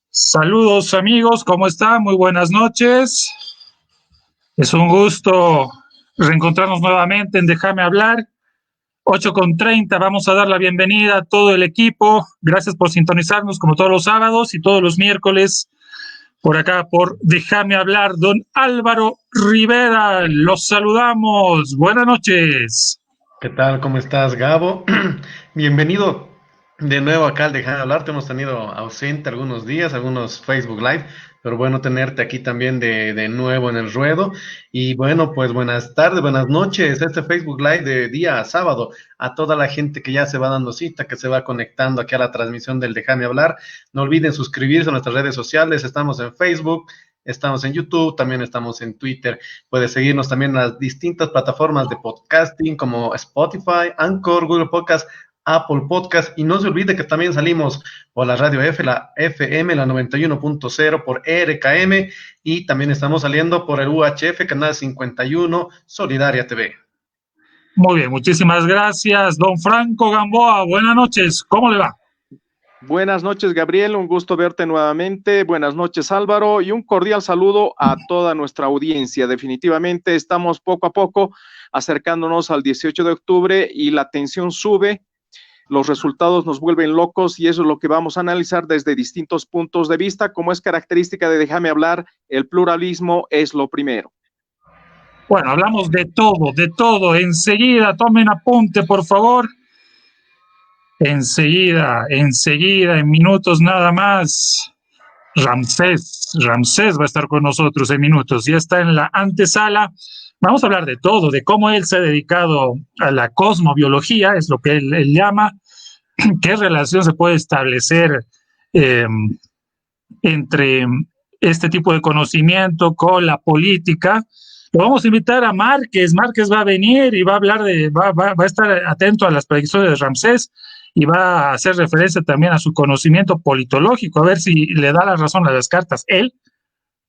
Saludos amigos, ¿cómo están? Muy buenas noches. Es un gusto reencontrarnos nuevamente en Déjame Hablar. 8:30, vamos a dar la bienvenida a todo el equipo. Gracias por sintonizarnos como todos los sábados y todos los miércoles por acá por Déjame Hablar. Don Álvaro Rivera, los saludamos. Buenas noches. ¿Qué tal? ¿Cómo estás, Gabo? Bienvenido de nuevo acá al Déjame Hablar. Te hemos tenido ausente algunos días, algunos Facebook Live, pero bueno tenerte aquí también de nuevo en el ruedo. Y bueno, pues buenas tardes, buenas noches, este Facebook Live de día sábado, a toda la gente que ya se va dando cita, que se va conectando aquí a la transmisión del Déjame Hablar. No olviden suscribirse a nuestras redes sociales, estamos en Facebook, estamos en YouTube, también estamos en Twitter. Puedes seguirnos también en las distintas plataformas de podcasting como Spotify, Anchor, Google Podcast, Apple Podcast, y no se olvide que también salimos por la radio la FM, la 91.0 por RKM, y también estamos saliendo por el UHF, canal 51, Solidaria TV. Muy bien, muchísimas gracias. Don Franco Gamboa, buenas noches, ¿cómo le va? Buenas noches, Gabriel, un gusto verte nuevamente. Buenas noches, Álvaro, y un cordial saludo a toda nuestra audiencia. Definitivamente estamos poco a poco acercándonos al 18 de octubre y la tensión sube, los resultados nos vuelven locos y eso es lo que vamos a analizar desde distintos puntos de vista. Como es característica de Déjame Hablar, el pluralismo es lo primero. Bueno, hablamos de todo, de todo. Enseguida, tomen apunte, por favor. Enseguida, en minutos nada más, Ramsés va a estar con nosotros en minutos, ya está en la antesala. Vamos a hablar de todo, de cómo él se ha dedicado a la cosmobiología, es lo que él llama, qué relación se puede establecer entre este tipo de conocimiento con la política. Lo vamos a invitar a Márquez va a venir y va a hablar va a estar atento a las predicciones de Ramsés y va a hacer referencia también a su conocimiento politológico, a ver si le da la razón a las cartas él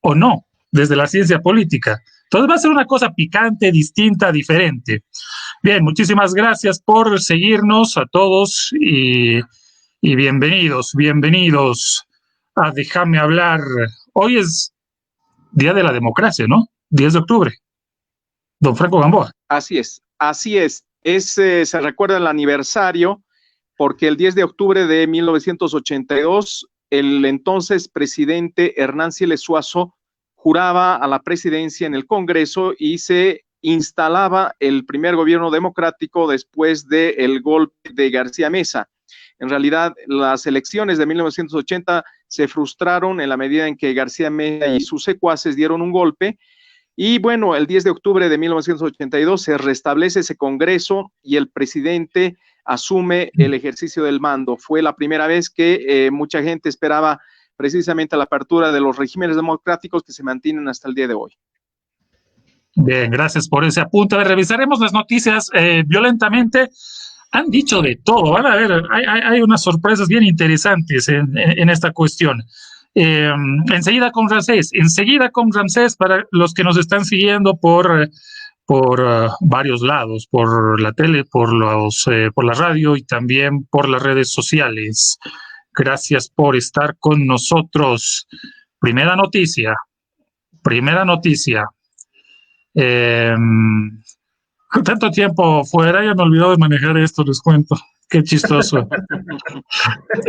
o no, desde la ciencia política. Entonces va a ser una cosa picante, distinta, diferente. Bien, muchísimas gracias por seguirnos a todos y bienvenidos a Déjame Hablar. Hoy es Día de la Democracia, ¿no? 10 de octubre. Don Franco Gamboa. Así es. Se recuerda el aniversario porque el 10 de octubre de 1982, el entonces presidente Hernán Siles Suazo juraba a la presidencia en el Congreso y se instalaba el primer gobierno democrático después del golpe de García Meza. En realidad, las elecciones de 1980 se frustraron en la medida en que García Meza y sus secuaces dieron un golpe. Y bueno, el 10 de octubre de 1982 se restablece ese Congreso y el presidente asume el ejercicio del mando. Fue la primera vez que mucha gente esperaba precisamente la apertura de los regímenes democráticos que se mantienen hasta el día de hoy. Bien, gracias por ese apunte. A ver, revisaremos las noticias violentamente. Han dicho de todo, van a ver, hay unas sorpresas bien interesantes en esta cuestión. Enseguida con Ramsés, para los que nos están siguiendo por varios lados, por la tele, por la radio y también por las redes sociales. Gracias por estar con nosotros. Primera noticia. Tanto tiempo fuera, ya me olvidó de manejar esto, les cuento. Qué chistoso.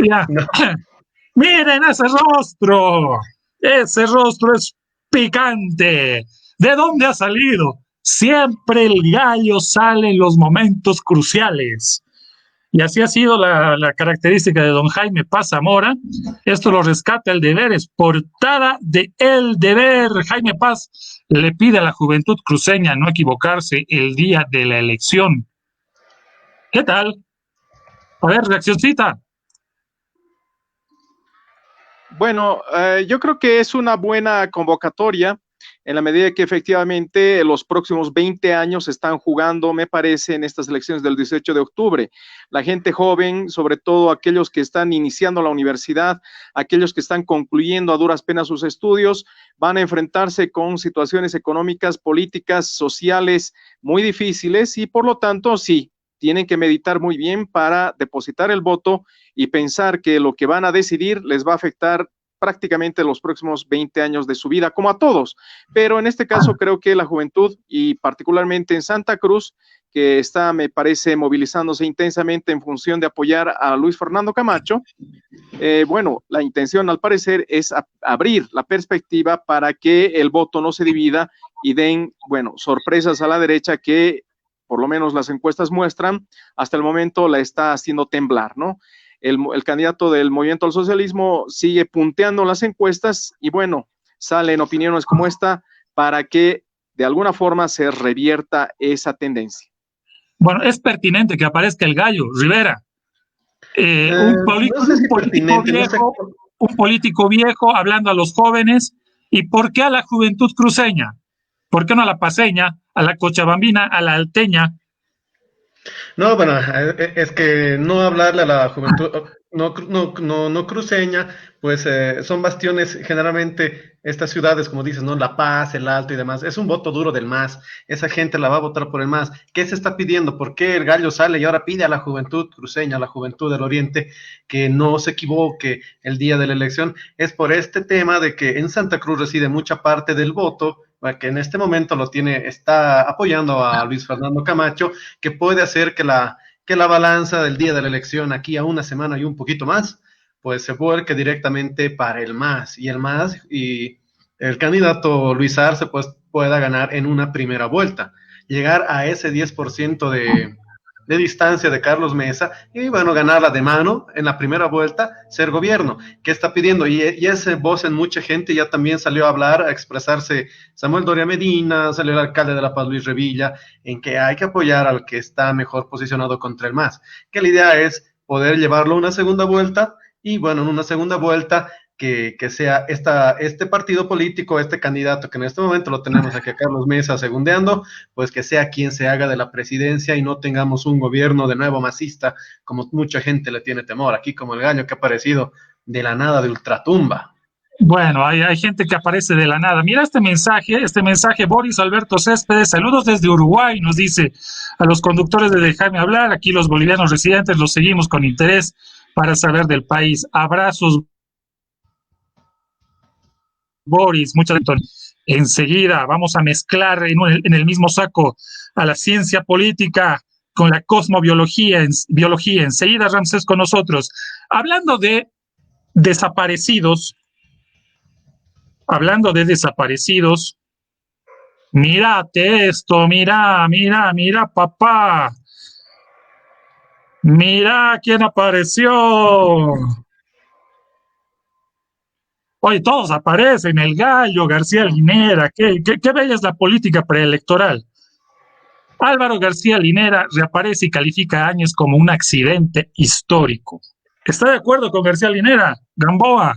Ya. No. Miren ese rostro es picante. ¿De dónde ha salido? Siempre el gallo sale en los momentos cruciales. Y así ha sido la característica de don Jaime Paz Zamora. Esto lo rescata El Deber, es portada de El Deber. Jaime Paz le pide a la juventud cruceña no equivocarse el día de la elección. ¿Qué tal? A ver, reaccioncita. Bueno, yo creo que es una buena convocatoria en la medida que efectivamente los próximos 20 años se están jugando, me parece, en estas elecciones del 18 de octubre. La gente joven, sobre todo aquellos que están iniciando la universidad, aquellos que están concluyendo a duras penas sus estudios, van a enfrentarse con situaciones económicas, políticas, sociales muy difíciles y por lo tanto, sí, tienen que meditar muy bien para depositar el voto y pensar que lo que van a decidir les va a afectar prácticamente los próximos 20 años de su vida, como a todos. Pero en este caso creo que la juventud, y particularmente en Santa Cruz, que está, me parece, movilizándose intensamente en función de apoyar a Luis Fernando Camacho, bueno, la intención al parecer es abrir la perspectiva para que el voto no se divida y den, bueno, sorpresas a la derecha que por lo menos las encuestas muestran, hasta el momento la está haciendo temblar, ¿no? El candidato del Movimiento al Socialismo sigue punteando las encuestas y bueno, salen opiniones como esta para que de alguna forma se revierta esa tendencia. Bueno, es pertinente que aparezca el gallo, Rivera. Un político viejo hablando a los jóvenes. ¿Y por qué a la juventud cruceña? ¿Por qué no a la paceña, a la cochabambina, a la alteña? No, bueno, es que no hablarle a la juventud no cruceña, pues son bastiones generalmente estas ciudades, como dices, ¿no? La Paz, el Alto y demás. Es un voto duro del MAS. Esa gente la va a votar por el MAS. ¿Qué se está pidiendo? ¿Por qué el gallo sale y ahora pide a la juventud cruceña, a la juventud del Oriente, que no se equivoque el día de la elección? Es por este tema de que en Santa Cruz reside mucha parte del voto, que en este momento está apoyando a Luis Fernando Camacho, que puede hacer que la balanza del día de la elección aquí a una semana y un poquito más, pues se vuelque directamente para el MAS, y el MAS y el candidato Luis Arce pues pueda ganar en una primera vuelta, llegar a ese 10% de distancia de Carlos Mesa y bueno, ganarla de mano en la primera vuelta, ser gobierno. ¿Qué está pidiendo? Y esa voz en mucha gente ya también salió a hablar, a expresarse Samuel Doria Medina, salió el alcalde de La Paz, Luis Revilla, en que hay que apoyar al que está mejor posicionado contra el MAS. Que la idea es poder llevarlo a una segunda vuelta y bueno, en una segunda vuelta que sea este partido político, este candidato que en este momento lo tenemos aquí a Carlos Mesa segundeando, pues que sea quien se haga de la presidencia y no tengamos un gobierno de nuevo masista, como mucha gente le tiene temor, aquí como el gallo que ha aparecido de la nada de ultratumba. Bueno, hay gente que aparece de la nada. Mira este mensaje, Boris Alberto Céspedes, saludos desde Uruguay, nos dice a los conductores de Déjame Hablar, aquí los bolivianos residentes los seguimos con interés para saber del país. Abrazos, Boris, muchas gracias. Enseguida vamos a mezclar en el mismo saco a la ciencia política con la cosmobiología, biología. Enseguida Ramsés con nosotros. Hablando de desaparecidos, mírate esto, mira, papá. Mira quién apareció. Oye, todos aparecen, el gallo, García Linera, qué bella es la política preelectoral. Álvaro García Linera reaparece y califica a Áñez como un accidente histórico. ¿Está de acuerdo con García Linera, Gamboa?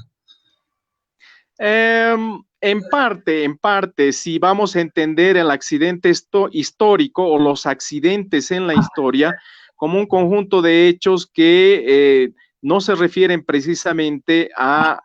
En parte, si vamos a entender el accidente histórico o los accidentes en la historia como un conjunto de hechos que no se refieren precisamente a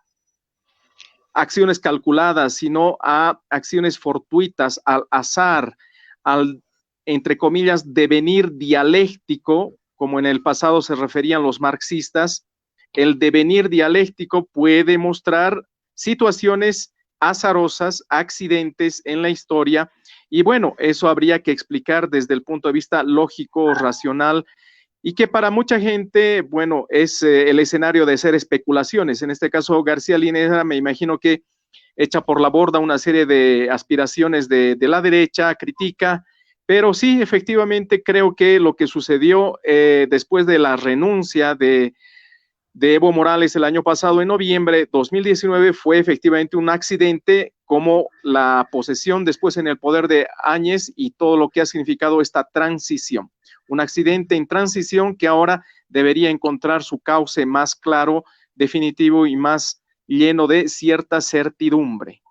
acciones calculadas, sino a acciones fortuitas, al azar, al, entre comillas, devenir dialéctico, como en el pasado se referían los marxistas. El devenir dialéctico puede mostrar situaciones azarosas, accidentes en la historia, y bueno, eso habría que explicar desde el punto de vista lógico, racional, y que para mucha gente, bueno, es el escenario de hacer especulaciones. En este caso, García Linera, me imagino que echa por la borda una serie de aspiraciones de la derecha, critica, pero sí, efectivamente, creo que lo que sucedió después de la renuncia de Evo Morales el año pasado, en noviembre de 2019, fue efectivamente un accidente, como la posesión después en el poder de Áñez y todo lo que ha significado esta transición. Un accidente en transición que ahora debería encontrar su cauce más claro, definitivo y más lleno de cierta certidumbre.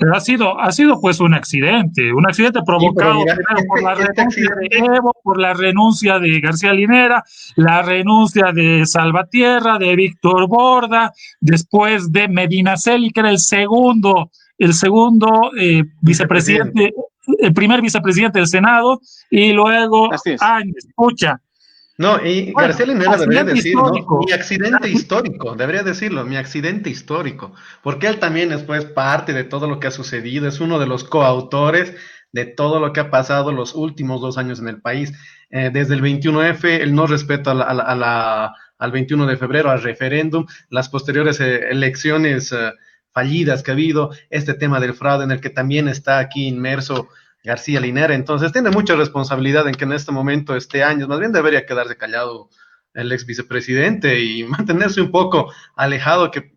Pero ha sido pues un accidente Sí, pero provocado mira, primero por la este renuncia de accidente, Evo, por la renuncia de García Linera, la renuncia de Salvatierra, de Víctor Borda, después de Medinaceli, que era el segundo vicepresidente. vicepresidente, el primer vicepresidente del Senado, y luego Así es. Áñez, pucha. No, y Bueno, García Linera debería accidente decir, ¿no? Mi histórico. accidente histórico, debería decirlo, mi accidente histórico, porque él también es pues parte de todo lo que ha sucedido, es uno de los coautores de todo lo que ha pasado los últimos 2 años en el país. Desde el 21F, el no respeto al 21 de febrero, al referéndum, las posteriores elecciones fallidas que ha habido, este tema del fraude en el que también está aquí inmerso García Linera. Entonces tiene mucha responsabilidad en que en este momento esté Áñez. Más bien debería quedarse callado el ex vicepresidente y mantenerse un poco alejado, que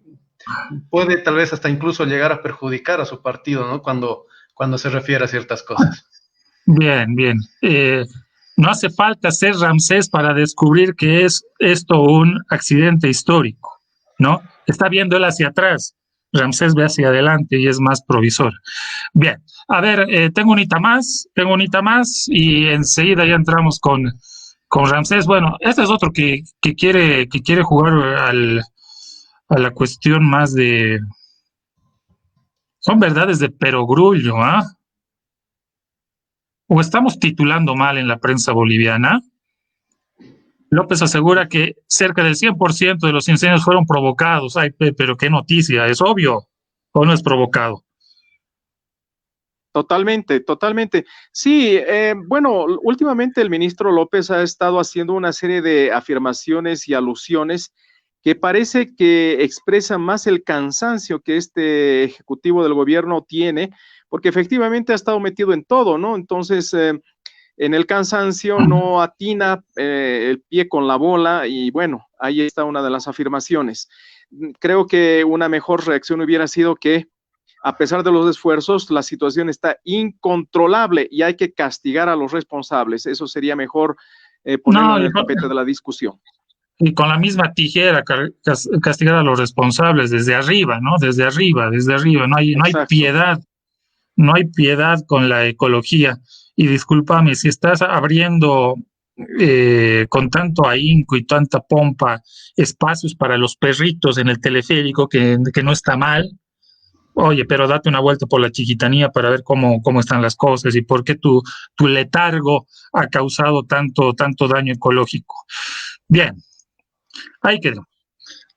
puede tal vez hasta incluso llegar a perjudicar a su partido, ¿no? Cuando se refiere a ciertas cosas. Bien, bien. No hace falta ser Ramsés para descubrir que es esto un accidente histórico, ¿no? Está viendo él hacia atrás. Ramsés ve hacia adelante y es más provisor. Bien, a ver, tengo un hita más y enseguida ya entramos con Ramsés. Bueno, este es otro que quiere jugar a la cuestión más de... Son verdades de perogrullo, ¿ah? O estamos titulando mal en la prensa boliviana. López asegura que cerca del 100% de los incendios fueron provocados. Ay, pero qué noticia, es obvio, o no es provocado. Totalmente, totalmente. Sí, bueno, últimamente el ministro López ha estado haciendo una serie de afirmaciones y alusiones que parece que expresan más el cansancio que este ejecutivo del gobierno tiene, porque efectivamente ha estado metido en todo, ¿no? Entonces, en el cansancio no atina el pie con la bola y bueno, ahí está una de las afirmaciones. Creo que una mejor reacción hubiera sido que a pesar de los esfuerzos, la situación está incontrolable y hay que castigar a los responsables. Eso sería mejor ponerlo No, en el tapete de la discusión. y con la misma tijera castigar a los responsables desde arriba, ¿no? Desde arriba, no hay Exacto. piedad, no hay piedad con la ecología. Y discúlpame, si estás abriendo con tanto ahínco y tanta pompa espacios para los perritos en el teleférico, que no está mal. Oye, pero date una vuelta por la Chiquitanía para ver cómo están las cosas y por qué tu letargo ha causado tanto daño ecológico. Bien, ahí quedó.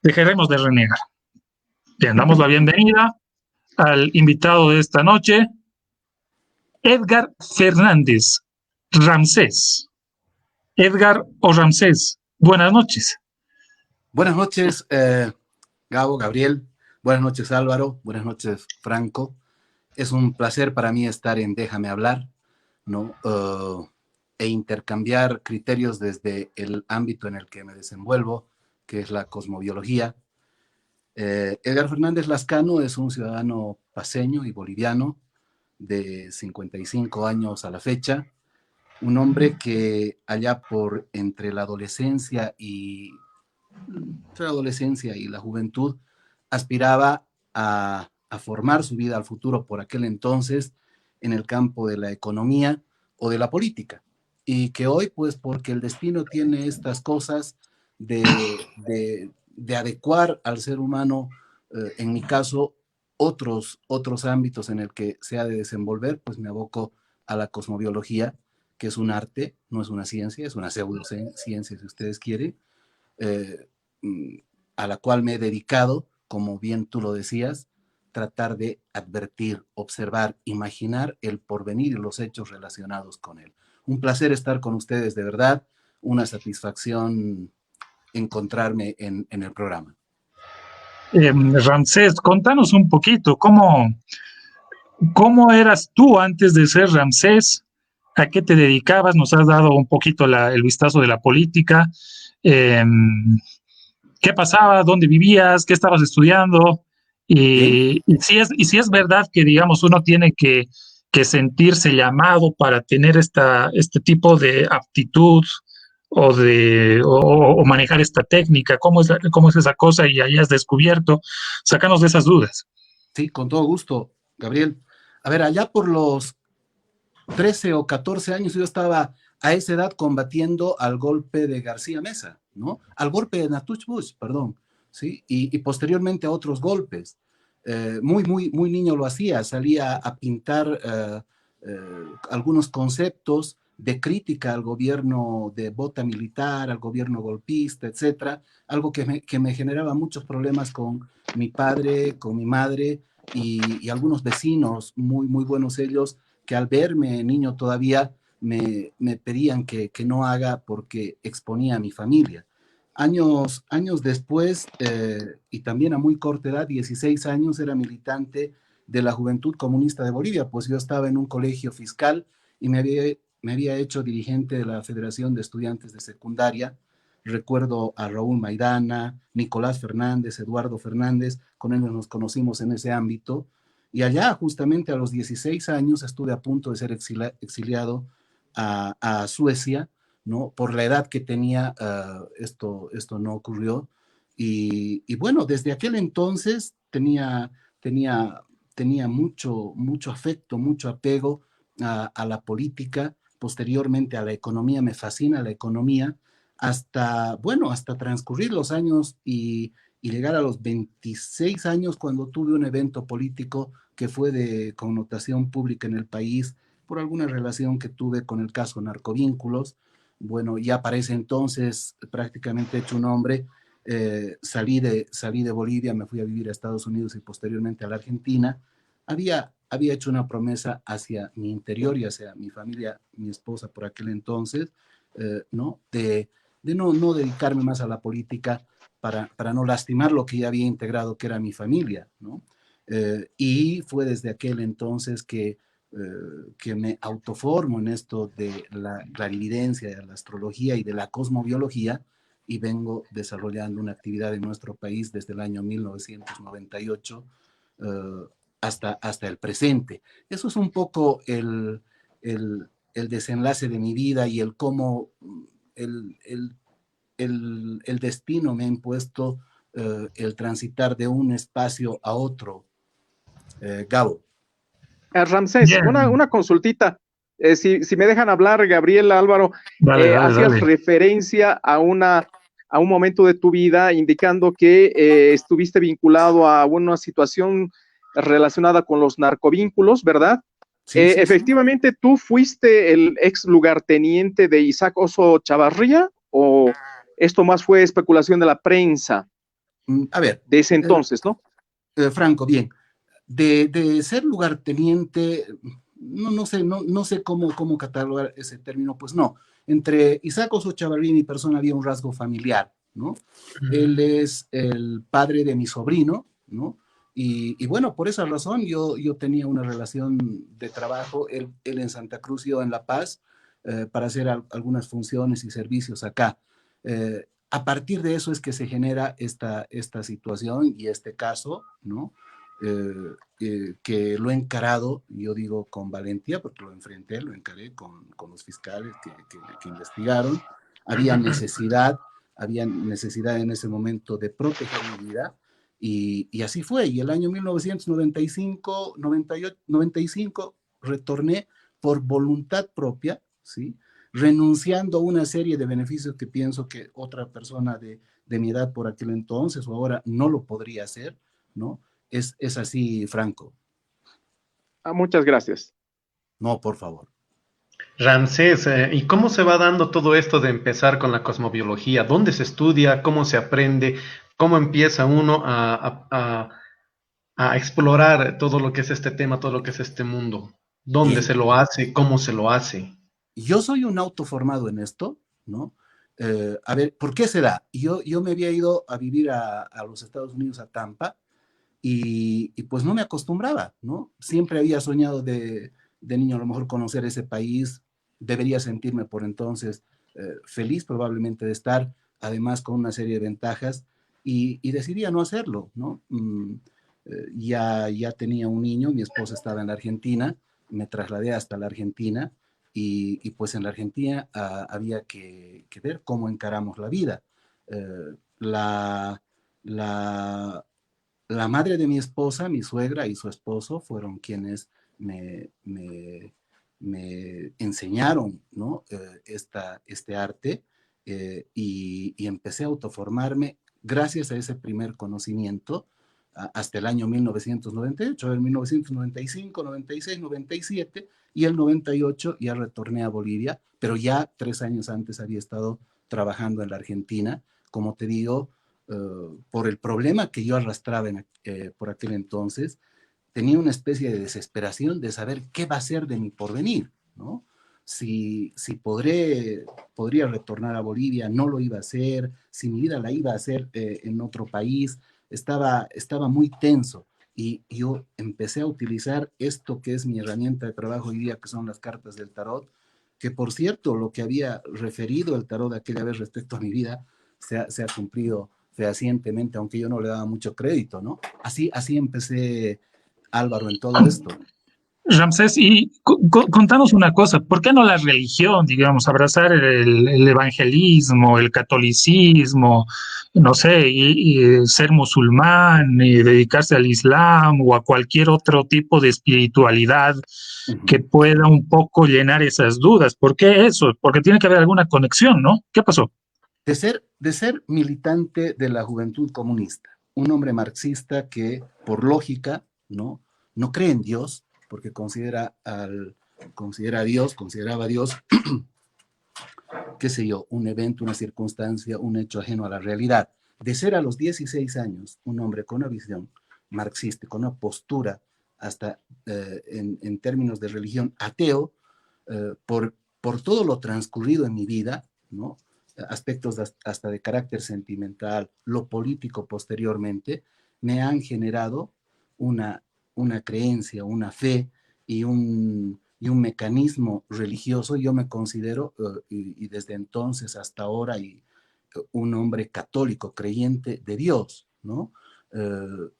Dejaremos de renegar. Bien, damos la bienvenida al invitado de esta noche, Edgar Fernández Ramsés. Edgar o Ramsés, buenas noches. Buenas noches, Gabo, Gabriel. Buenas noches, Álvaro. Buenas noches, Franco. Es un placer para mí estar en Déjame Hablar, ¿no? E intercambiar criterios desde el ámbito en el que me desenvuelvo, que es la cosmobiología. Edgar Fernández Lascano es un ciudadano paceño y boliviano de 55 años a la fecha, un hombre que allá por entre la adolescencia y la juventud aspiraba a formar su vida al futuro por aquel entonces en el campo de la economía o de la política. Y que hoy, pues, porque el destino tiene estas cosas de adecuar al ser humano, en mi caso, otros ámbitos en el que se ha de desenvolver, pues me aboco a la cosmobiología, que es un arte, no es una ciencia, es una pseudociencia, si ustedes quieren, a la cual me he dedicado, como bien tú lo decías, tratar de advertir, observar, imaginar el porvenir y los hechos relacionados con él. Un placer estar con ustedes, de verdad, una satisfacción encontrarme en el programa. Ramsés, contanos un poquito, ¿cómo eras tú antes de ser Ramsés? ¿A qué te dedicabas? Nos has dado un poquito el vistazo de la política. ¿Qué pasaba? ¿Dónde vivías? ¿Qué estabas estudiando? Y si es verdad que, digamos, uno tiene que sentirse llamado para tener este tipo de aptitud o manejar esta técnica, ¿cómo es esa cosa y hayas descubierto? Sácanos de esas dudas. Sí, con todo gusto, Gabriel. A ver, allá por los 13 o 14 años yo estaba a esa edad combatiendo al golpe de García Mesa, ¿no? Al golpe de Natuch Bush, perdón, ¿sí? Y posteriormente a otros golpes. Muy niño lo hacía, salía a pintar algunos conceptos de crítica al gobierno de bota militar, al gobierno golpista, etcétera, algo que me generaba muchos problemas con mi padre, con mi madre y algunos vecinos, muy buenos ellos, que al verme niño todavía me pedían que no haga porque exponía a mi familia. Años después, y también a muy corta edad, 16 años, era militante de la Juventud Comunista de Bolivia, pues yo estaba en un colegio fiscal y me había hecho dirigente de la Federación de Estudiantes de Secundaria. Recuerdo a Raúl Maidana, Nicolás Fernández, Eduardo Fernández, con ellos nos conocimos en ese ámbito. Y allá, justamente a los 16 años, estuve a punto de ser exiliado a Suecia, ¿no? Por la edad que tenía, esto no ocurrió. Y bueno, desde aquel entonces tenía mucho afecto, mucho apego a la política, posteriormente a la economía, me fascina la economía, hasta transcurrir los años y llegar a los 26 años cuando tuve un evento político que fue de connotación pública en el país por alguna relación que tuve con el caso Narcovínculos. Bueno, ya para ese entonces prácticamente hecho un hombre, salí de Bolivia, me fui a vivir a Estados Unidos y posteriormente a la Argentina. Había hecho una promesa hacia mi interior y hacia mi familia, mi esposa por aquel entonces, ¿no? De no dedicarme más a la política para no lastimar lo que ya había integrado, que era mi familia, ¿no? Y fue desde aquel entonces que me autoformo en esto de la clarividencia, de la astrología y de la cosmobiología, y vengo desarrollando una actividad en nuestro país desde el año 1998 eh, hasta el presente. Eso es un poco el desenlace de mi vida y el cómo el, el, el destino me ha impuesto el transitar de un espacio a otro. Gabo. Ramsés, Bien, una consultita. Si me dejan hablar, Gabriel, Álvaro, dale, hacías dale. referencia a un momento de tu vida indicando que estuviste vinculado a una situación relacionada con los narcovínculos, ¿verdad? Sí. Efectivamente, ¿tú fuiste el ex lugarteniente de Isaac Oso Chavarría o esto más fue especulación de la prensa A ver, de ese entonces, ¿no? Franco, bien. De ser lugarteniente, no sé cómo catalogar ese término, pues no. Entre Isaac Oso Chavarría y mi persona había un rasgo familiar, ¿no? Él es el padre de mi sobrino, ¿no? Y bueno, por esa razón yo tenía una relación de trabajo, él en Santa Cruz y yo en La Paz, para hacer algunas funciones y servicios acá. A partir de eso es que se genera esta situación y este caso, ¿no? Que lo he encarado, yo digo con valentía, porque lo enfrenté, lo encaré con los fiscales que investigaron. Había necesidad en ese momento de proteger mi vida, y así fue. Y el año 1995, 98, 95 retorné por voluntad propia, ¿sí? Renunciando a una serie de beneficios que pienso que otra persona de mi edad por aquel entonces o ahora no lo podría hacer, ¿no? Es así, Franco. Muchas gracias. No, por favor. Ramsés, ¿y cómo se va dando todo esto de empezar con la cosmobiología? ¿Dónde se estudia? ¿Cómo se aprende? ¿Cómo empieza uno a explorar todo lo que es este tema, todo lo que es este mundo? ¿Dónde Bien, se lo hace? ¿Cómo se lo hace? yo soy un autoformado en esto, ¿no? A ver, ¿por qué se da? Yo me había ido a vivir a los Estados Unidos, a Tampa, y pues no me acostumbraba, ¿no? Siempre había soñado de niño a lo mejor conocer ese país, debería sentirme por entonces feliz probablemente de estar, además con una serie de ventajas, y decidí a no hacerlo, ¿no? Ya tenía un niño, mi esposa estaba en la Argentina, me trasladé hasta la Argentina, pues en la Argentina había que ver cómo encaramos la vida. La, la, la madre de mi esposa, mi suegra y su esposo fueron quienes me enseñaron, ¿no? Este arte, y empecé a autoformarme gracias a ese primer conocimiento hasta el año 1998, en 1995, 96, 97 y el 98 ya retorné a Bolivia, pero ya 3 años antes había estado trabajando en la Argentina, como te digo, por el problema que yo arrastraba por aquel entonces. Tenía una especie de desesperación de saber qué va a ser de mi porvenir, ¿no? Si podría retornar a Bolivia, no lo iba a hacer, si mi vida la iba a hacer en otro país, estaba muy tenso. Y yo empecé a utilizar esto que es mi herramienta de trabajo hoy día, que son las cartas del tarot, que por cierto, lo que había referido el tarot aquella vez respecto a mi vida se ha cumplido fehacientemente, aunque yo no le daba mucho crédito, ¿no? Así empecé, Álvaro, en todo esto. Ramsés, y contanos una cosa, ¿por qué no la religión, digamos, abrazar el evangelismo, el catolicismo, no sé, y ser musulmán, y dedicarse al Islam o a cualquier otro tipo de espiritualidad que pueda un poco llenar esas dudas? ¿Por qué eso? Porque tiene que haber alguna conexión, ¿no? ¿Qué pasó? De ser militante de la Juventud Comunista, un hombre marxista que, por lógica, no cree en Dios, porque consideraba a Dios, qué sé yo, un evento, una circunstancia, un hecho ajeno a la realidad. De ser a los 16 años un hombre con una visión marxista, con una postura hasta en términos de religión ateo, por todo lo transcurrido en mi vida, ¿no? Aspectos hasta de carácter sentimental, lo político posteriormente, me han generado una creencia, una fe y un mecanismo religioso. Yo me considero, y desde entonces hasta ahora, un hombre católico, creyente de Dios, ¿no?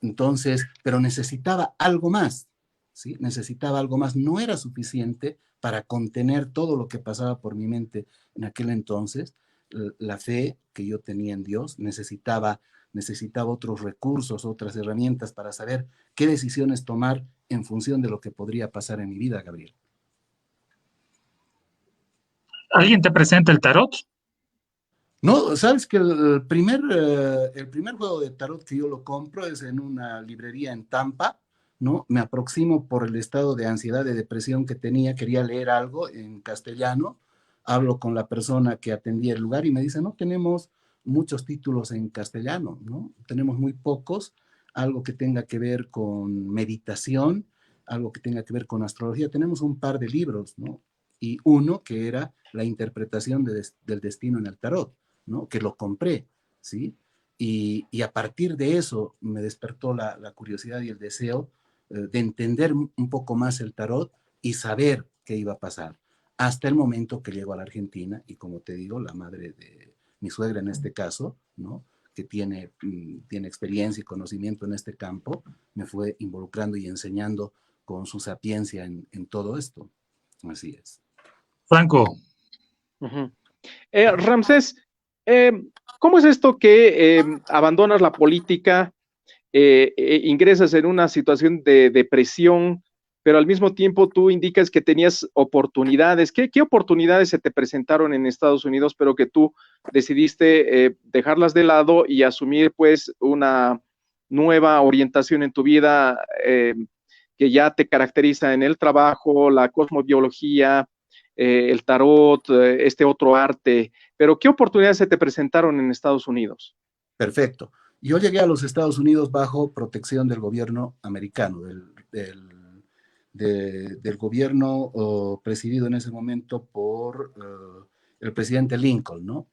Entonces, pero necesitaba algo más, ¿sí? Necesitaba algo más. No era suficiente para contener todo lo que pasaba por mi mente en aquel entonces. La fe que yo tenía en Dios necesitaba otros recursos, otras herramientas para saber qué decisiones tomar en función de lo que podría pasar en mi vida, Gabriel. ¿Alguien te presenta el tarot? No, sabes que el primer juego de tarot que yo lo compro es en una librería en Tampa, ¿no? Me aproximo por el estado de ansiedad, de depresión que tenía, quería leer algo en castellano, hablo con la persona que atendía el lugar y me dice, no tenemos muchos títulos en castellano, ¿no? Tenemos muy pocos, algo que tenga que ver con meditación, algo que tenga que ver con astrología, tenemos un par de libros, ¿no? Y uno que era la interpretación del destino en el tarot, ¿no? Que lo compré, ¿sí? Y a partir de eso me despertó la curiosidad y el deseo de entender un poco más el tarot y saber qué iba a pasar. Hasta el momento que llego a la Argentina y, como te digo, la madre de mi suegra en este caso, ¿no? Que tiene experiencia y conocimiento en este campo, me fue involucrando y enseñando con su sapiencia en todo esto. Así es. Franco. Ramsés, ¿cómo es esto que abandonas la política, ingresas en una situación de depresión, pero al mismo tiempo tú indicas que tenías oportunidades? ¿Qué oportunidades se te presentaron en Estados Unidos, pero que tú decidiste dejarlas de lado y asumir pues una nueva orientación en tu vida que ya te caracteriza en el trabajo, la cosmobiología, el tarot, este otro arte? Pero ¿qué oportunidades se te presentaron en Estados Unidos? Perfecto. Yo llegué a los Estados Unidos bajo protección del gobierno americano, del gobierno presidido en ese momento por el presidente Lincoln, ¿no?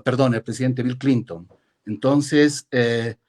Perdón, el presidente Bill Clinton. Entonces,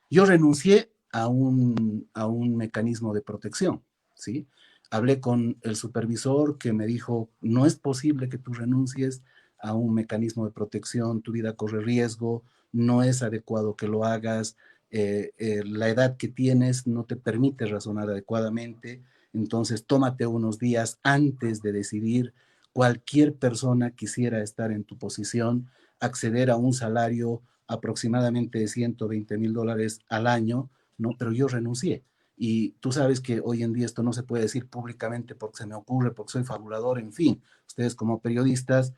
yo renuncié a un mecanismo de protección, ¿sí? Hablé con el supervisor que me dijo, no es posible que tú renuncies a un mecanismo de protección, tu vida corre riesgo, no es adecuado que lo hagas, la edad que tienes no te permite razonar adecuadamente, entonces tómate unos días antes de decidir. Cualquier persona quisiera estar en tu posición, acceder a un salario aproximadamente de $120,000 al año, ¿no? Pero yo renuncié. Y tú sabes que hoy en día esto no se puede decir públicamente porque se me ocurre, porque soy fabulador, en fin. Ustedes como periodistas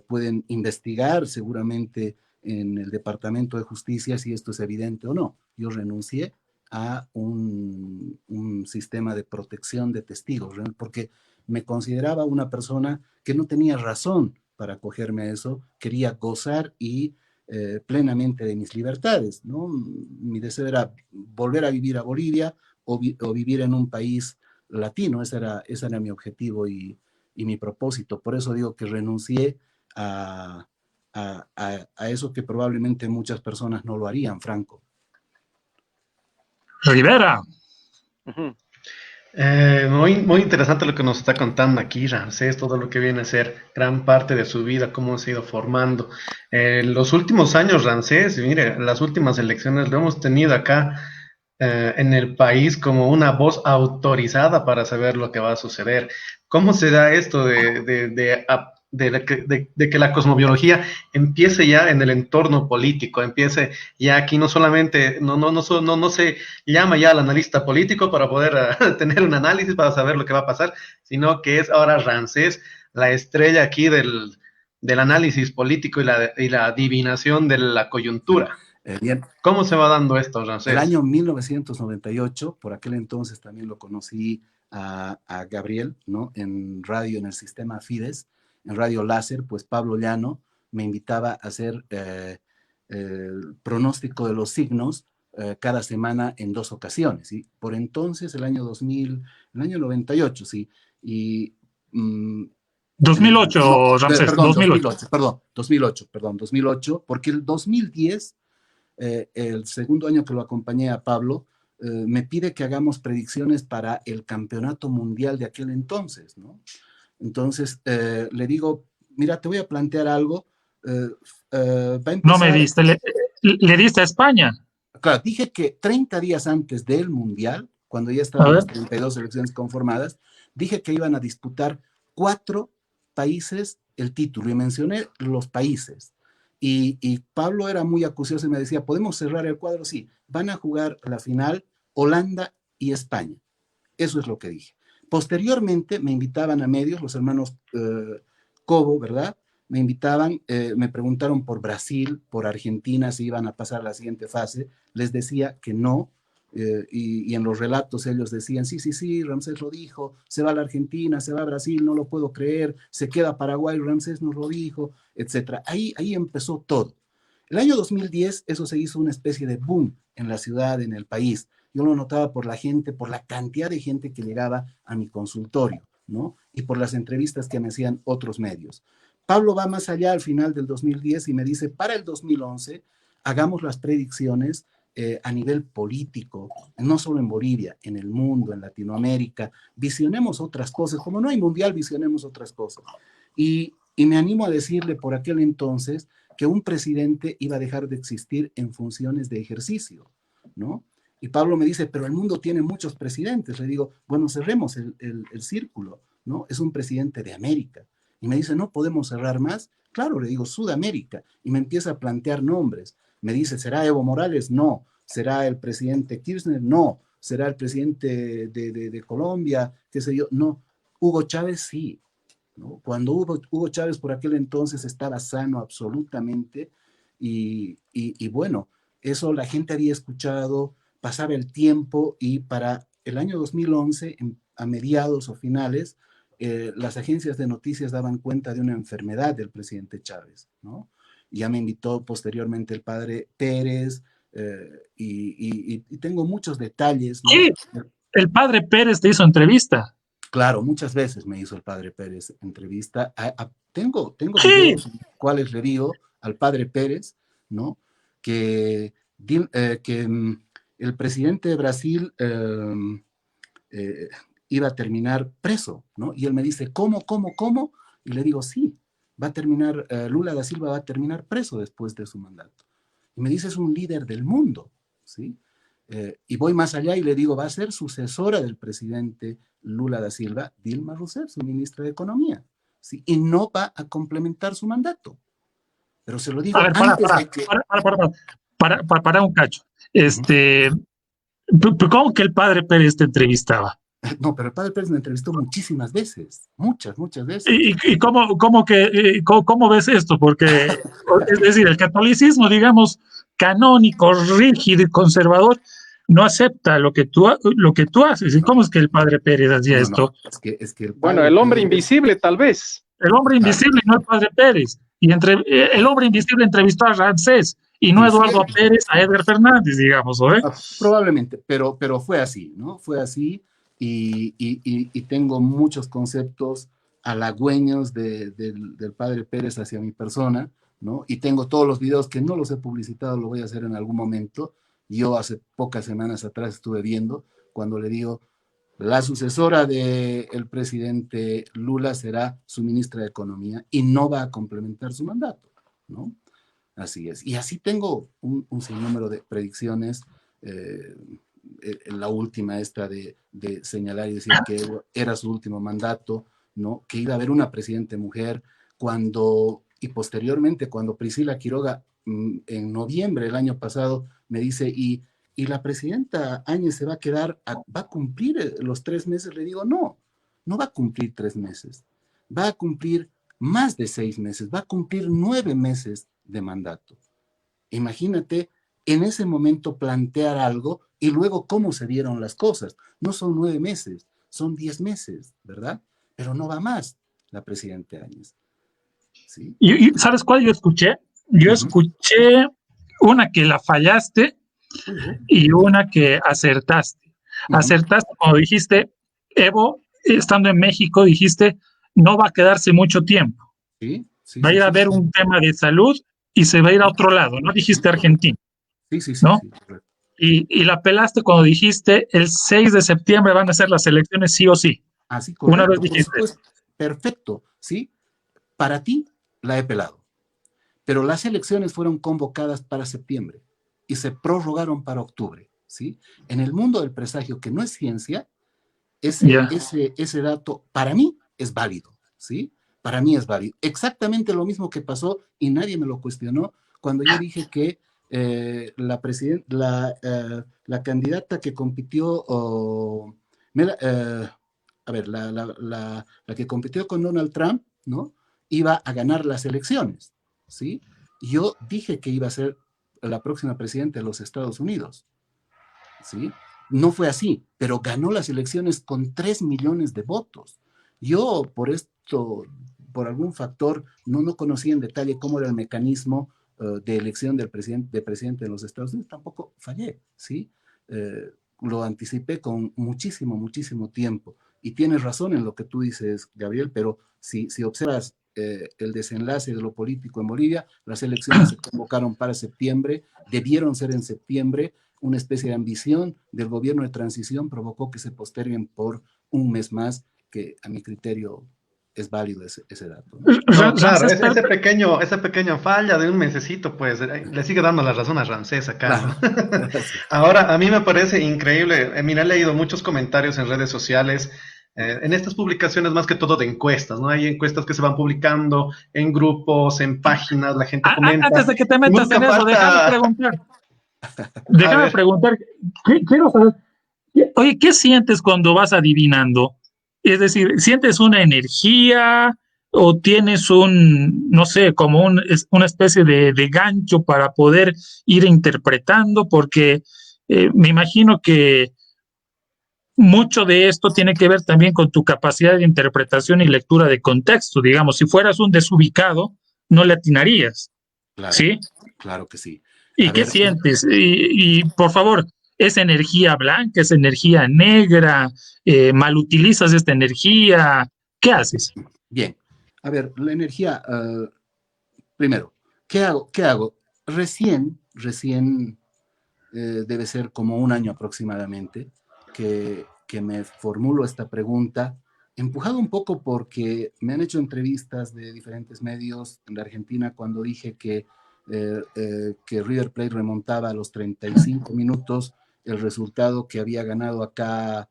pueden investigar seguramente en el Departamento de Justicia si esto es evidente o no. Yo renuncié a un sistema de protección de testigos, porque me consideraba una persona que no tenía razón para acogerme a eso, quería gozar y plenamente de mis libertades, ¿no? Mi deseo era volver a vivir a Bolivia o vivir en un país latino, ese era mi objetivo y mi propósito. Por eso digo que renuncié a eso que probablemente muchas personas no lo harían, Franco. Rivera. Ujú. Muy interesante lo que nos está contando aquí Ramsés, todo lo que viene a ser gran parte de su vida, cómo se ha ido formando. Los últimos años, Ramsés, mire, las últimas elecciones lo hemos tenido acá en el país como una voz autorizada para saber lo que va a suceder. ¿Cómo se da esto de que la cosmobiología empiece ya en el entorno político, empiece ya aquí no solamente, no se llama ya al analista político para poder tener un análisis para saber lo que va a pasar, sino que es ahora Ramsés la estrella aquí del análisis político y la adivinación de la coyuntura? Bien. ¿Cómo se va dando esto, Ramsés? El año 1998, por aquel entonces también lo conocí a Gabriel, ¿no? En radio, en el sistema Fides, en Radio Láser, pues Pablo Llano me invitaba a hacer el pronóstico de los signos cada semana en 2 ocasiones, ¿sí? Por entonces, el año 2000, el año 98, ¿sí? Y... 2008, Ramsés, perdón, 2008. 2008, porque el 2010 el segundo año que lo acompañé a Pablo, me pide que hagamos predicciones para el campeonato mundial de aquel entonces, ¿no? Entonces, le digo, mira, te voy a plantear algo. Va a empezar... No me diste, le diste a España. Claro, dije que 30 días antes del mundial, cuando ya estaban las 32 selecciones conformadas, dije que iban a disputar 4 países el título, y mencioné los países. Y Pablo era muy acucioso y me decía, ¿podemos cerrar el cuadro? Sí, van a jugar la final Holanda y España. Eso es lo que dije. Posteriormente me invitaban a medios, los hermanos Cobo, ¿verdad? Me invitaban, me preguntaron por Brasil, por Argentina, si iban a pasar a la siguiente fase. Les decía que no, y en los relatos ellos decían, sí, Ramsés lo dijo, se va a la Argentina, se va a Brasil, no lo puedo creer, se queda Paraguay, Ramsés nos lo dijo, etc. Ahí empezó todo. El año 2010 eso se hizo una especie de boom en la ciudad, en el país. Yo lo notaba por la gente, por la cantidad de gente que llegaba a mi consultorio, ¿no? Y por las entrevistas que me hacían otros medios. Pablo va más allá al final del 2010 y me dice, para el 2011 hagamos las predicciones a nivel político, no solo en Bolivia, en el mundo, en Latinoamérica, visionemos otras cosas, como no hay mundial, visionemos otras cosas. Y me animo a decirle por aquel entonces que un presidente iba a dejar de existir en funciones de ejercicio, ¿no? Y Pablo me dice, pero el mundo tiene muchos presidentes. Le digo, bueno, cerremos el círculo, ¿no? Es un presidente de América. Y me dice, ¿no podemos cerrar más? Claro, le digo, Sudamérica. Y me empieza a plantear nombres. Me dice, ¿será Evo Morales? No. ¿Será el presidente Kirchner? No. ¿Será el presidente de Colombia? ¿Qué sé yo? No. Hugo Chávez, sí, ¿no? Cuando Hugo Chávez por aquel entonces estaba sano absolutamente y bueno, eso la gente había escuchado, pasaba el tiempo y para el año 2011, a mediados o finales, las agencias de noticias daban cuenta de una enfermedad del presidente Chávez, ¿no? Ya me invitó posteriormente el padre Pérez y tengo muchos detalles, ¿no? Sí, el padre Pérez te hizo entrevista. Claro, muchas veces me hizo el padre Pérez entrevista. Tengo videos en los cuales le digo al padre Pérez, ¿no? Que el presidente de Brasil iba a terminar preso, ¿no? Y él me dice, ¿cómo? Y le digo, sí, va a terminar, Lula da Silva va a terminar preso después de su mandato. Y me dice, es un líder del mundo, ¿sí? Y voy más allá y le digo, va a ser sucesora del presidente Lula da Silva, Dilma Rousseff, su ministra de Economía, ¿sí? Y no va a complementar su mandato. Pero se lo digo a ver, antes de que... para un cacho. ¿Cómo que el padre Pérez te entrevistaba? No, pero el padre Pérez me entrevistó muchísimas veces, muchas veces. ¿Y cómo ves esto? Porque, es decir, el catolicismo, digamos, canónico, rígido y conservador, no acepta lo que tú haces. ¿Y cómo es que el padre Pérez hacía No, esto? es que el Bueno, padre el hombre Pérez, invisible, tal vez. El hombre invisible, no el padre Pérez. El hombre invisible entrevistó a Ramsés y no sí, Eduardo Pérez a Edgar Fernández, digamos, ¿o? probablemente, pero fue así, ¿no? Fue así y tengo muchos conceptos halagüeños del padre Pérez hacia mi persona, ¿no? Y tengo todos los videos que no los he publicitado, lo voy a hacer en algún momento. Yo hace pocas semanas atrás estuve viendo cuando le digo, la sucesora del presidente Lula será su ministra de Economía y no va a complementar su mandato, ¿no? Así es. Y así tengo un sinnúmero de predicciones. Eh, la última esta de señalar y decir que era su último mandato, ¿no? Que iba a haber una presidente mujer y posteriormente cuando Priscila Quiroga en noviembre del año pasado me dice, y la presidenta Áñez se va a quedar, va a cumplir los 3 meses, le digo, no va a cumplir 3 meses, va a cumplir más de 6 meses, va a cumplir 9 meses de mandato. Imagínate en ese momento plantear algo y luego cómo se dieron las cosas. No son 9 meses, son 10 meses, ¿verdad? Pero no va más la presidenta Áñez. ¿Sí? ¿Y sabes cuál yo escuché? Yo escuché una que la fallaste y una que acertaste. Acertaste cuando dijiste, Evo, estando en México, dijiste, no va a quedarse mucho tiempo. Sí, Va a ir a ver un tema de salud y se va a ir a otro lado, ¿no? Dijiste Argentina, ¿no? Y la pelaste cuando dijiste, el 6 de septiembre van a ser las elecciones sí o sí. Así, correcto. Una vez dijiste pues, perfecto, ¿sí? Para ti la he pelado, pero las elecciones fueron convocadas para septiembre y se prorrogaron para octubre, ¿sí? En el mundo del presagio, que no es ciencia, ese dato para mí es válido, ¿sí? Para mí es válido. Exactamente lo mismo que pasó y nadie me lo cuestionó cuando yo dije que la candidata que compitió, la que compitió con Donald Trump, ¿no? Iba a ganar las elecciones, ¿sí? Yo dije que iba a ser la próxima presidenta de los Estados Unidos, ¿sí? No fue así, pero ganó las elecciones con 3 millones de votos. Yo, por algún factor, no conocí en detalle cómo era el mecanismo de elección de presidente de los Estados Unidos, tampoco fallé, ¿sí? Lo anticipé con muchísimo tiempo. Y tienes razón en lo que tú dices, Gabriel, pero si observas el desenlace de lo político en Bolivia, las elecciones se convocaron para septiembre, debieron ser en septiembre. Una especie de ambición del gobierno de transición provocó que se posterguen por un mes más, que a mi criterio es válido ese dato, ¿no? No, claro, esa pequeña falla de un mesecito, pues le sigue dando la razón a Ramsés acá, ¿no? Claro. Ahora, a mí me parece increíble, mira, he leído muchos comentarios en redes sociales, en estas publicaciones más que todo de encuestas, ¿no? Hay encuestas que se van publicando en grupos, en páginas, la gente comenta. Antes de que te metas en eso, déjame preguntar, quiero saber, oye, ¿qué sientes cuando vas adivinando? Es decir, ¿sientes una energía o tienes no sé, como una especie de gancho para poder ir interpretando? Porque me imagino que mucho de esto tiene que ver también con tu capacidad de interpretación y lectura de contexto. Digamos, si fueras un desubicado, no le atinarías. Claro, ¿sí? Claro que sí. ¿Y qué sientes? Y por favor, ¿es energía blanca? ¿Es energía negra? ¿Mal utilizas esta energía? ¿Qué haces? Bien. A ver, la energía, primero, ¿qué hago? Recién, debe ser como un año aproximadamente, que me formulo esta pregunta, empujado un poco porque me han hecho entrevistas de diferentes medios en la Argentina cuando dije que River Plate remontaba a los 35 minutos el resultado que había ganado acá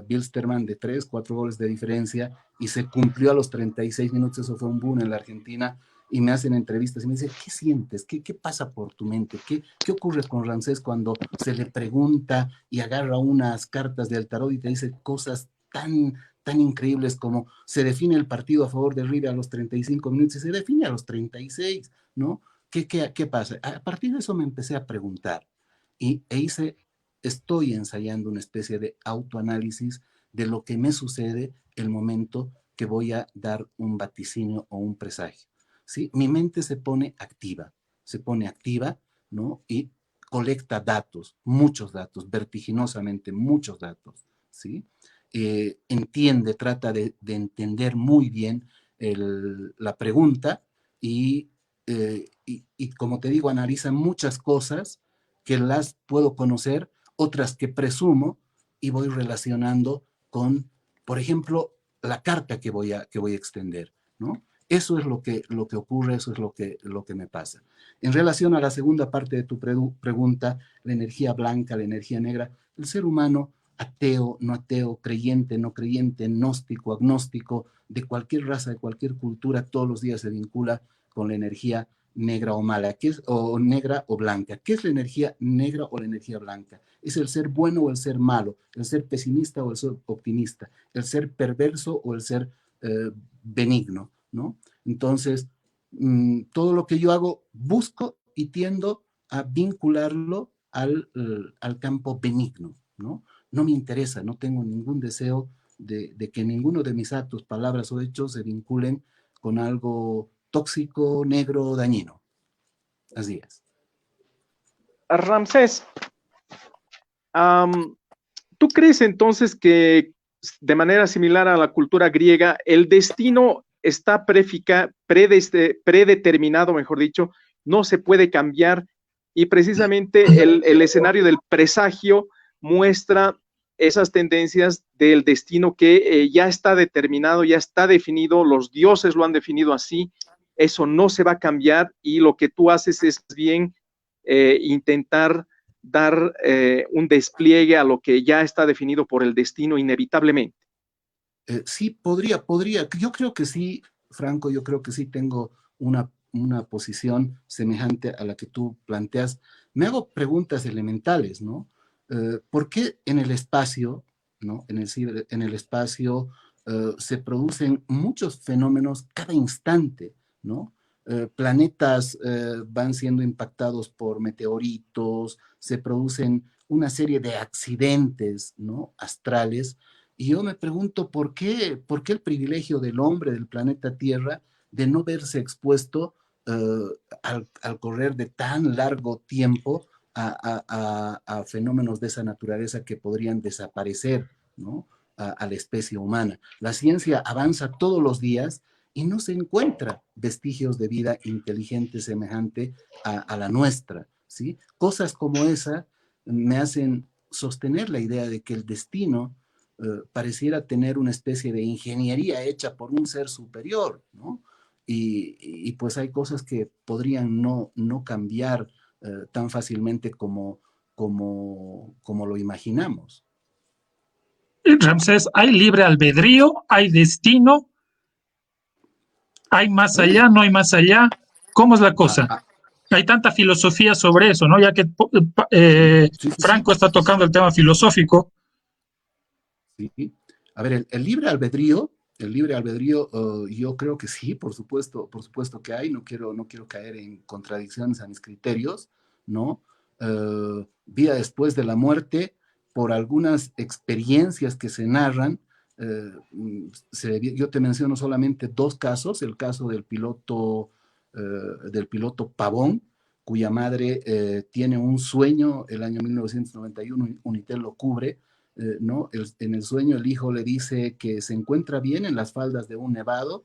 Bilsterman de 3, 4 goles de diferencia, y se cumplió a los 36 minutos. Eso fue un boom en la Argentina, y me hacen entrevistas y me dicen, ¿qué sientes? ¿Qué pasa por tu mente? ¿Qué ocurre con Ramsés cuando se le pregunta y agarra unas cartas del tarot y te dice cosas tan increíbles como se define el partido a favor de River a los 35 minutos y se define a los 36, ¿no? ¿Qué pasa? A partir de eso me empecé a preguntar estoy ensayando una especie de autoanálisis de lo que me sucede el momento que voy a dar un vaticinio o un presagio, ¿sí? Mi mente se pone activa, ¿no? Y colecta datos, muchos datos, vertiginosamente muchos datos, ¿sí? Trata de entender muy bien la pregunta y como te digo, analiza muchas cosas que las puedo conocer, otras que presumo y voy relacionando con, por ejemplo, la carta que voy a extender, ¿no? Eso es lo que ocurre, eso es lo que me pasa. En relación a la segunda parte de tu pregunta, la energía blanca, la energía negra, el ser humano, ateo, no ateo, creyente, no creyente, gnóstico, agnóstico, de cualquier raza, de cualquier cultura, todos los días se vincula con la energía negra o mala, o negra o blanca. ¿Qué es la energía negra o la energía blanca? Es el ser bueno o el ser malo, el ser pesimista o el ser optimista, el ser perverso o el ser benigno, ¿no? Entonces, todo lo que yo hago, busco y tiendo a vincularlo al campo benigno, ¿no? No me interesa, no tengo ningún deseo de que ninguno de mis actos, palabras o hechos se vinculen con algo tóxico, negro, dañino. Así es. Ramsés, ¿tú crees entonces que de manera similar a la cultura griega, el destino está predeterminado, mejor dicho, no se puede cambiar y precisamente el escenario del presagio muestra esas tendencias del destino que ya está determinado, ya está definido, los dioses lo han definido así, eso no se va a cambiar y lo que tú haces es bien intentar dar un despliegue a lo que ya está definido por el destino inevitablemente. Sí, podría. Yo creo que sí, Franco, yo creo que sí tengo una posición semejante a la que tú planteas. Me hago preguntas elementales, ¿no? ¿Por qué en el espacio, ¿no? En el espacio se producen muchos fenómenos cada instante, ¿no? Planetas van siendo impactados por meteoritos, se producen una serie de accidentes, ¿no? Astrales. Y yo me pregunto por qué el privilegio del hombre, del planeta Tierra, de no verse expuesto al correr de tan largo tiempo a fenómenos de esa naturaleza que podrían desaparecer, ¿no? A la especie humana. La ciencia avanza todos los días y no se encuentra vestigios de vida inteligente semejante a la nuestra, ¿sí? Cosas como esa me hacen sostener la idea de que el destino pareciera tener una especie de ingeniería hecha por un ser superior, ¿no? Y pues hay cosas que podrían no cambiar tan fácilmente como lo imaginamos. Ramsés, ¿hay libre albedrío? ¿Hay destino? ¿Hay más allá? ¿No hay más allá? ¿Cómo es la cosa? Hay tanta filosofía sobre eso, ¿no? Ya que Franco está tocando el tema filosófico. Sí. A ver, el libre albedrío, yo creo que sí, por supuesto que hay, no quiero caer en contradicciones a mis criterios, ¿no? Vida después de la muerte, por algunas experiencias que se narran, yo te menciono solamente dos casos, el caso del piloto Pavón, cuya madre tiene un sueño el año 1991, Unitel lo cubre, ¿no? En el sueño el hijo le dice que se encuentra bien en las faldas de un nevado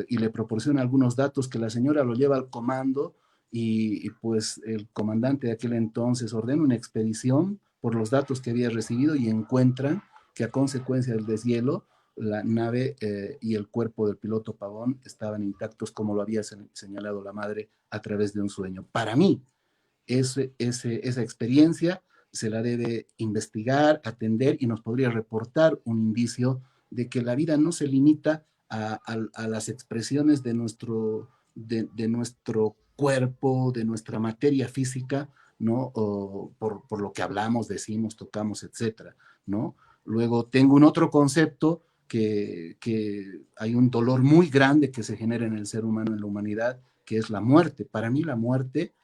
y le proporciona algunos datos que la señora lo lleva al comando y pues el comandante de aquel entonces ordena una expedición por los datos que había recibido y encuentran que a consecuencia del deshielo la nave y el cuerpo del piloto Pavón estaban intactos como lo había señalado la madre a través de un sueño. Para mí, esa experiencia se la debe investigar, atender y nos podría reportar un indicio de que la vida no se limita a las expresiones de nuestro de nuestro cuerpo, de nuestra materia física, ¿no? Por lo que hablamos, decimos, tocamos, etcétera, ¿no? Luego tengo un otro concepto que hay un dolor muy grande que se genera en el ser humano, en la humanidad, que es la muerte. Para mí la muerte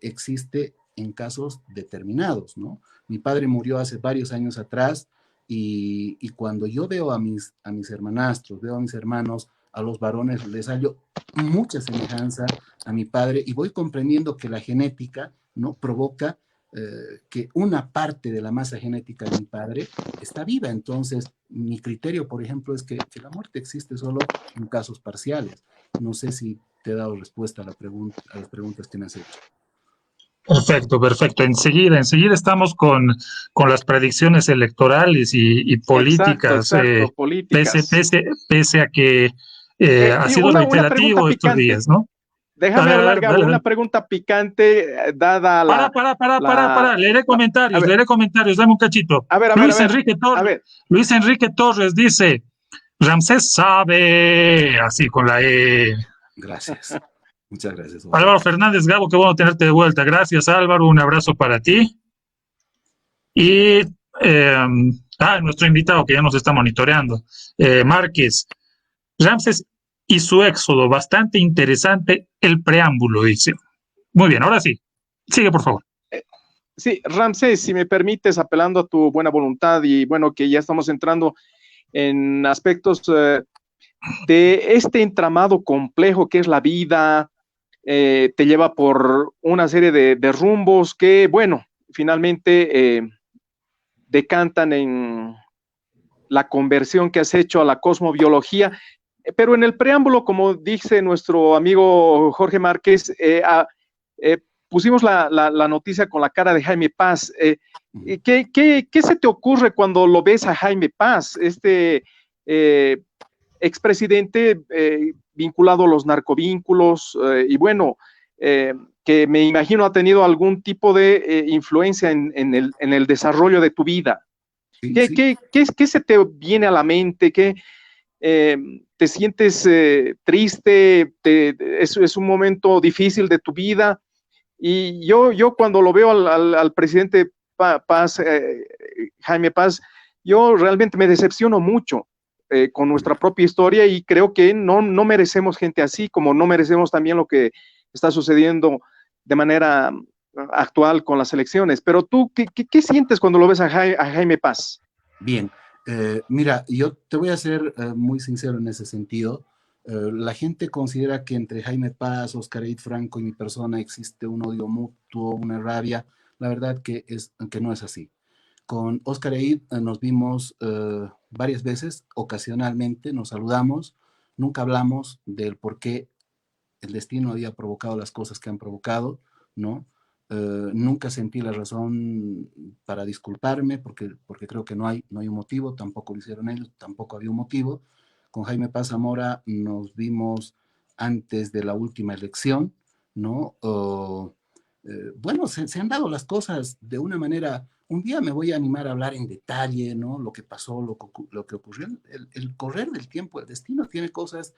existe en casos determinados, ¿no? Mi padre murió hace varios años atrás y cuando yo veo a mis hermanastros, veo a mis hermanos, a los varones, les hallo mucha semejanza a mi padre y voy comprendiendo que la genética, ¿no? Provoca que una parte de la masa genética de mi padre está viva. Entonces, mi criterio, por ejemplo, es que la muerte existe solo en casos parciales. No sé si te he dado respuesta a las preguntas que me has hecho. Perfecto, perfecto. Enseguida estamos con las predicciones electorales y políticas, Exacto, políticas. pese a que ha sido Una pregunta reiterativo estos picante. días, ¿no? Déjame A hablar, ver, Gabo, dale, una dale. pregunta picante dada Leeré a ver, comentarios, dame un cachito. a ver, a ver, a ver, a ver. Luis Enrique Torres dice, Ramsés sabe, así con la E. Gracias. Muchas gracias. Álvaro Fernández Gabo, qué bueno tenerte de vuelta. Gracias, Álvaro, un abrazo para ti. Y nuestro invitado que ya nos está monitoreando, Márquez, Ramsés y su éxodo, bastante interesante el preámbulo, dice. Muy bien, ahora sí, sigue por favor. Sí, Ramsés, si me permites, apelando a tu buena voluntad y bueno, que ya estamos entrando en aspectos de este entramado complejo que es la vida, te lleva por una serie de rumbos que, bueno, finalmente decantan en la conversión que has hecho a la cosmobiología. Pero en el preámbulo, como dice nuestro amigo Jorge Márquez, pusimos la noticia con la cara de Jaime Paz. ¿Qué se te ocurre cuando lo ves a Jaime Paz, este expresidente vinculado a los narcovínculos y bueno, que me imagino ha tenido algún tipo de influencia en el desarrollo de tu vida? Sí, ¿Qué, sí. qué se te viene a la mente? ¿Te sientes triste? Es un momento difícil de tu vida? Y yo cuando lo veo al presidente Paz, Jaime Paz, yo realmente me decepciono mucho con nuestra propia historia y creo que no merecemos gente así, como no merecemos también lo que está sucediendo de manera actual con las elecciones. Pero tú, ¿qué sientes cuando lo ves a Jaime Paz? Bien, mira, yo te voy a ser muy sincero en ese sentido. La gente considera que entre Jaime Paz, Óscar Eid Franco y mi persona existe un odio mutuo, una rabia. La verdad que no es así. Con Óscar Eid nos vimos varias veces, ocasionalmente, nos saludamos, nunca hablamos del por qué el destino había provocado las cosas que han provocado, ¿no? Nunca sentí la razón para disculparme porque creo que no hay un motivo, tampoco lo hicieron ellos, tampoco había un motivo. Con Jaime Paz Zamora nos vimos antes de la última elección, ¿no? Bueno, se han dado las cosas de una manera. Un día me voy a animar a hablar en detalle, ¿no? Lo que pasó, lo que ocurrió. El correr del tiempo, el destino tiene cosas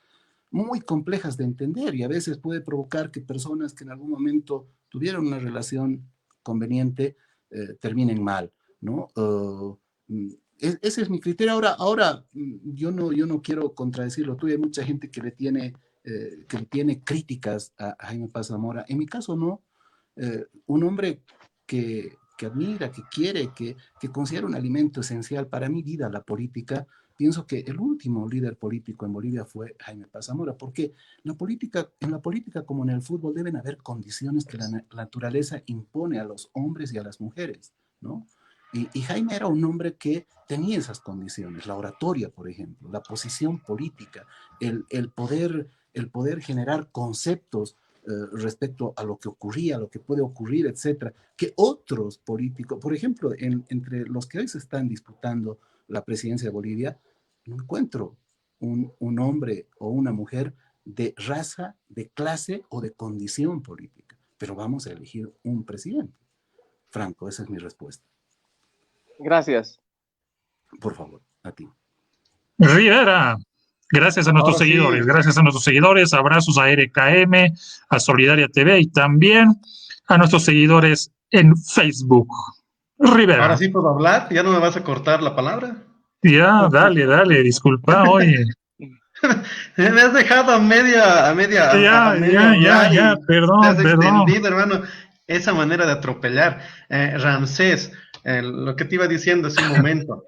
muy complejas de entender y a veces puede provocar que personas que en algún momento tuvieron una relación conveniente terminen mal, ¿no? Ese es mi criterio. Ahora yo no quiero contradecirlo. Hay mucha gente que le tiene críticas a Jaime Paz Zamora. En mi caso no. Un hombre que admira, que quiere, que considera un alimento esencial para mi vida, la política. Pienso que el último líder político en Bolivia fue Jaime Paz Zamora, porque en la política como en el fútbol deben haber condiciones que la naturaleza impone a los hombres y a las mujeres, ¿no? Y Jaime era un hombre que tenía esas condiciones, la oratoria, por ejemplo, la posición política, el poder generar conceptos respecto a lo que ocurría, a lo que puede ocurrir, etcétera, que otros políticos, por ejemplo, entre los que hoy se están disputando la presidencia de Bolivia, no encuentro un hombre o una mujer de raza, de clase o de condición política, pero vamos a elegir un presidente. Franco, esa es mi respuesta. Gracias. Por favor, a ti. Rivera, Gracias a nuestros seguidores, sí. gracias a nuestros seguidores, abrazos a RKM, a Solidaria TV y también a nuestros seguidores en Facebook. Rivera. Ahora sí puedo hablar, ya no me vas a cortar la palabra. Ya, dale, disculpa, oye. Me has dejado a media Ya, te has perdón. extendido, hermano, esa manera de atropellar. Ramsés, lo que te iba diciendo hace un momento,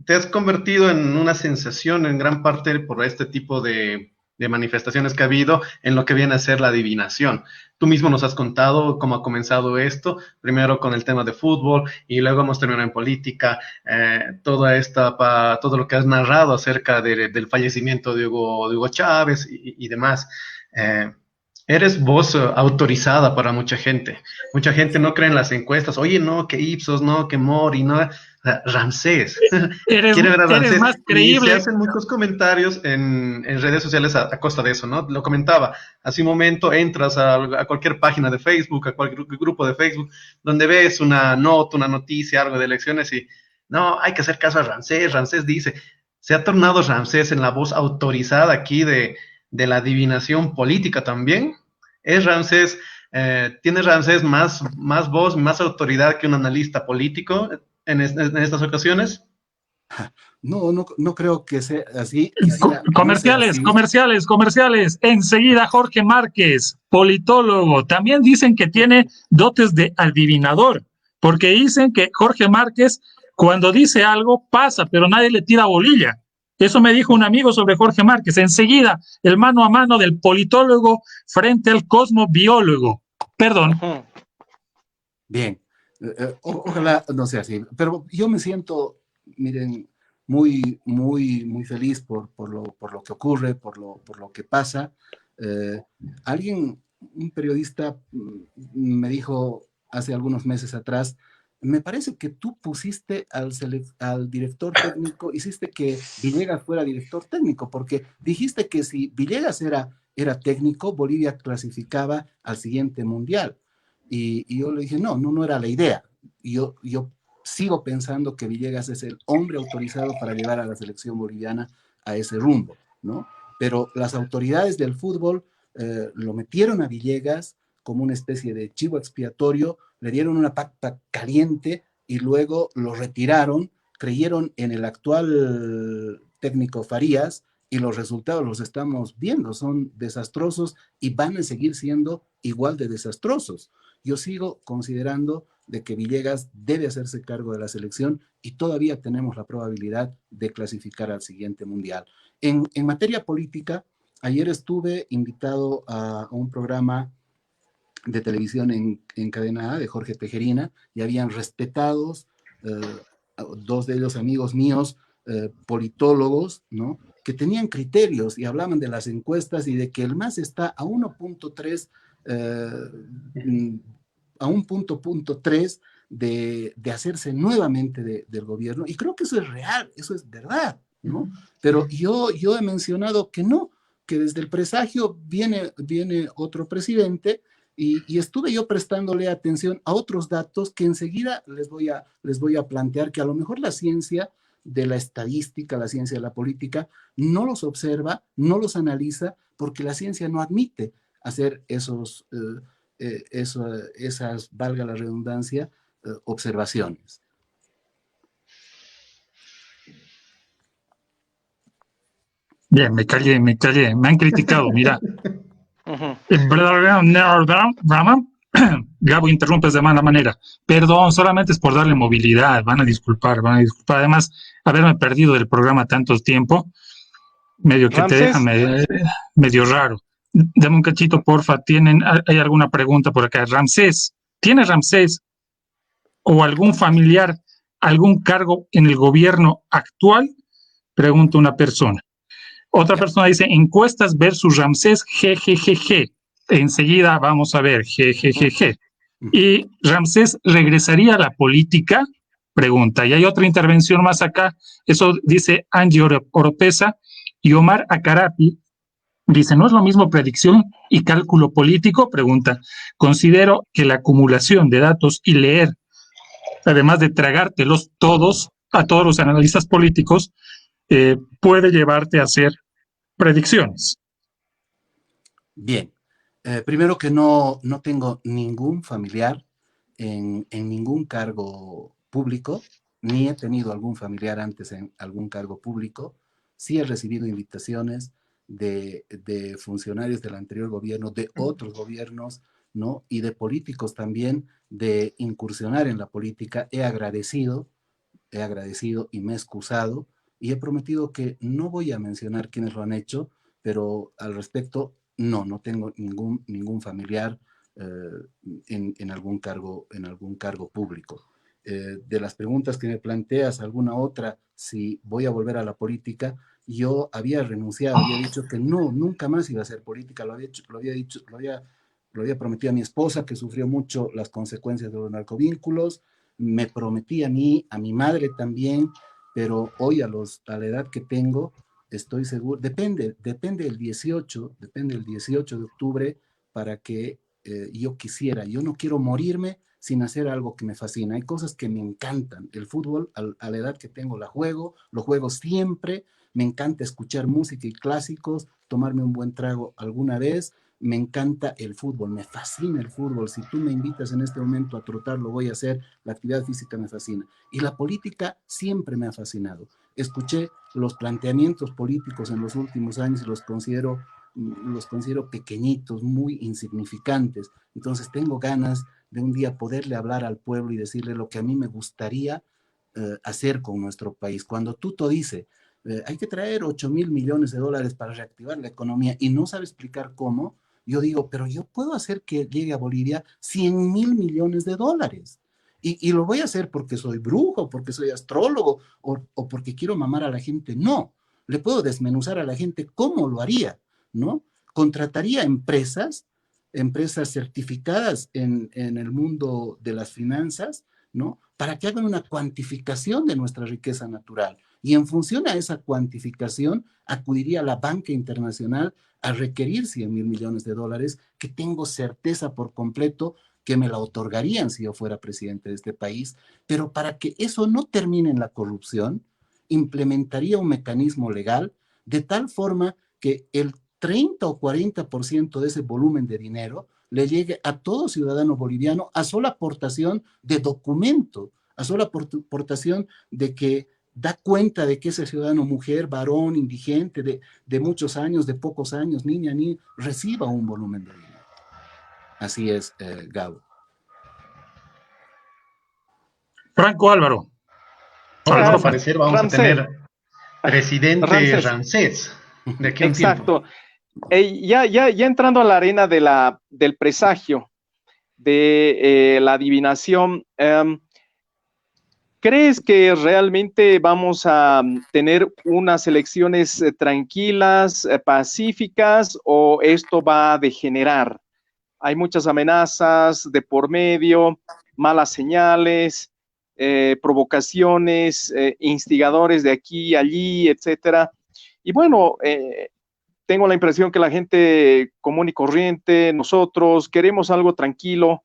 te has convertido en una sensación en gran parte por este tipo de manifestaciones que ha habido en lo que viene a ser la adivinación. Tú mismo nos has contado cómo ha comenzado esto, primero con el tema de fútbol y luego hemos terminado en política, todo lo que has narrado acerca del fallecimiento de Hugo Chávez y demás. Eres voz autorizada para mucha gente. Mucha gente no cree en las encuestas. Oye, no, que Ipsos, no, que Mori, no. Ramsés. Quiere ver a Ramsés. Eres más creíble. Y se hacen muchos comentarios en redes sociales a costa de eso, ¿no? Lo comentaba. Hace un momento entras a cualquier página de Facebook, a cualquier grupo de Facebook, donde ves una nota, una noticia, algo de elecciones y no, hay que hacer caso a Ramsés. Ramsés dice, se ha tornado Ramsés en la voz autorizada aquí de la adivinación política también. Es Ramsés, tiene Ramsés más voz, más autoridad que un analista político en estas ocasiones. No creo que sea así. Comerciales. Enseguida Jorge Márquez, politólogo. También dicen que tiene dotes de adivinador, porque dicen que Jorge Márquez, cuando dice algo, pasa, pero nadie le tira bolilla. Eso me dijo un amigo sobre Jorge Márquez. Enseguida, el mano a mano del politólogo frente al cosmobiólogo. Perdón. Bien. Ojalá no sea así. Pero yo me siento, miren, muy feliz por lo que ocurre, por lo que pasa. Un periodista me dijo hace algunos meses atrás, me parece que tú pusiste al director técnico, hiciste que Villegas fuera director técnico, porque dijiste que si Villegas era técnico, Bolivia clasificaba al siguiente mundial. Y yo le dije, no era la idea. Yo sigo pensando que Villegas es el hombre autorizado para llevar a la selección boliviana a ese rumbo, ¿no? Pero las autoridades del fútbol lo metieron a Villegas como una especie de chivo expiatorio, le dieron una pacta caliente y luego lo retiraron, creyeron en el actual técnico Farías y los resultados los estamos viendo, son desastrosos y van a seguir siendo igual de desastrosos. Yo sigo considerando de que Villegas debe hacerse cargo de la selección y todavía tenemos la probabilidad de clasificar al siguiente mundial. En materia política, ayer estuve invitado a un programa de televisión en Cadena A de Jorge Tejerina y habían respetados, dos de ellos amigos míos, politólogos, ¿no? Que tenían criterios y hablaban de las encuestas y de que el MAS está a 1.3 a un punto 3 de hacerse nuevamente del gobierno, y creo que eso es real, eso es verdad, ¿no? Pero yo he mencionado que no, que desde el presagio viene otro presidente, y estuve yo prestándole atención a otros datos que enseguida les voy a plantear, que a lo mejor la ciencia de la estadística, la ciencia de la política, no los observa, no los analiza, porque la ciencia no admite hacer esas, valga la redundancia, observaciones. Bien, me callé, me han criticado, mira. Gabo, interrumpes de mala manera. Perdón, solamente es por darle movilidad, van a disculpar. Además, haberme perdido del programa tanto tiempo, medio que Ramsés, te deja medio raro. Dame un cachito, porfa. ¿Hay alguna pregunta por acá? Ramsés, ¿tiene Ramsés o algún familiar algún cargo en el gobierno actual? Pregunta una persona. Otra persona dice, encuestas versus Ramsés, jejejeje. Enseguida vamos a ver, jejejeje. ¿Y Ramsés regresaría a la política? Pregunta. Y hay otra intervención más acá. Eso dice Angie Oropesa. Y Omar Acarapi dice, ¿no es lo mismo predicción y cálculo político? Pregunta. Considero que la acumulación de datos y leer, además de tragártelos a todos los analistas políticos, puede llevarte a hacer predicciones. Bien, primero que no tengo ningún familiar en ningún cargo público, ni he tenido algún familiar antes en algún cargo público. Sí he recibido invitaciones de funcionarios del anterior gobierno, de otros gobiernos, ¿no? Y de políticos también, de incursionar en la política. He agradecido y me he excusado y he prometido que no voy a mencionar quiénes lo han hecho, pero al respecto, no tengo ningún familiar en algún cargo público. De las preguntas que me planteas, alguna otra, si voy a volver a la política, yo había renunciado, había dicho que no, nunca más iba a hacer política, lo había prometido a mi esposa, que sufrió mucho las consecuencias de los narcovínculos, me prometí a mí, a mi madre también, pero hoy a la edad que tengo, estoy seguro, depende del 18 de octubre para que yo no quiero morirme sin hacer algo que me fascina. Hay cosas que me encantan. El fútbol, a la edad que tengo, lo juego siempre. Me encanta escuchar música y clásicos, tomarme un buen trago alguna vez. Me encanta el fútbol, me fascina el fútbol. Si tú me invitas en este momento a trotar, lo voy a hacer. La actividad física me fascina. Y la política siempre me ha fascinado. Escuché los planteamientos políticos en los últimos años y los considero pequeñitos, muy insignificantes. Entonces tengo ganas de un día poderle hablar al pueblo y decirle lo que a mí me gustaría hacer con nuestro país. Cuando Tuto dice, hay que traer 8.000 millones de dólares para reactivar la economía y no sabe explicar cómo, yo digo, pero yo puedo hacer que llegue a Bolivia 100.000 millones de dólares. Y lo voy a hacer porque soy brujo, porque soy astrólogo o porque quiero mamar a la gente. No, le puedo desmenuzar a la gente cómo lo haría, ¿no? Contrataría empresas certificadas en el mundo de las finanzas, ¿no? Para que hagan una cuantificación de nuestra riqueza natural. Y en función a esa cuantificación, acudiría a la banca internacional a requerir 100.000 millones de dólares, que tengo certeza por completo que me la otorgarían si yo fuera presidente de este país. Pero para que eso no termine en la corrupción, implementaría un mecanismo legal de tal forma que el 30 o 40% de ese volumen de dinero le llegue a todo ciudadano boliviano a sola aportación de documento, a sola aportación de que da cuenta de que ese ciudadano, mujer, varón, indigente, de muchos años, de pocos años, niña, ni reciba un volumen de dinero. Así es, Gabo. Franco Álvaro. Ahora, al parecer, vamos a tener presidente Ramsés de aquí a un Exacto. tiempo. Ya entrando a la arena del presagio, de la adivinación, ¿crees que realmente vamos a tener unas elecciones tranquilas, pacíficas, o esto va a degenerar? Hay muchas amenazas de por medio, malas señales, provocaciones, instigadores de aquí y allí, etcétera. Y bueno, tengo la impresión que la gente común y corriente, nosotros, queremos algo tranquilo,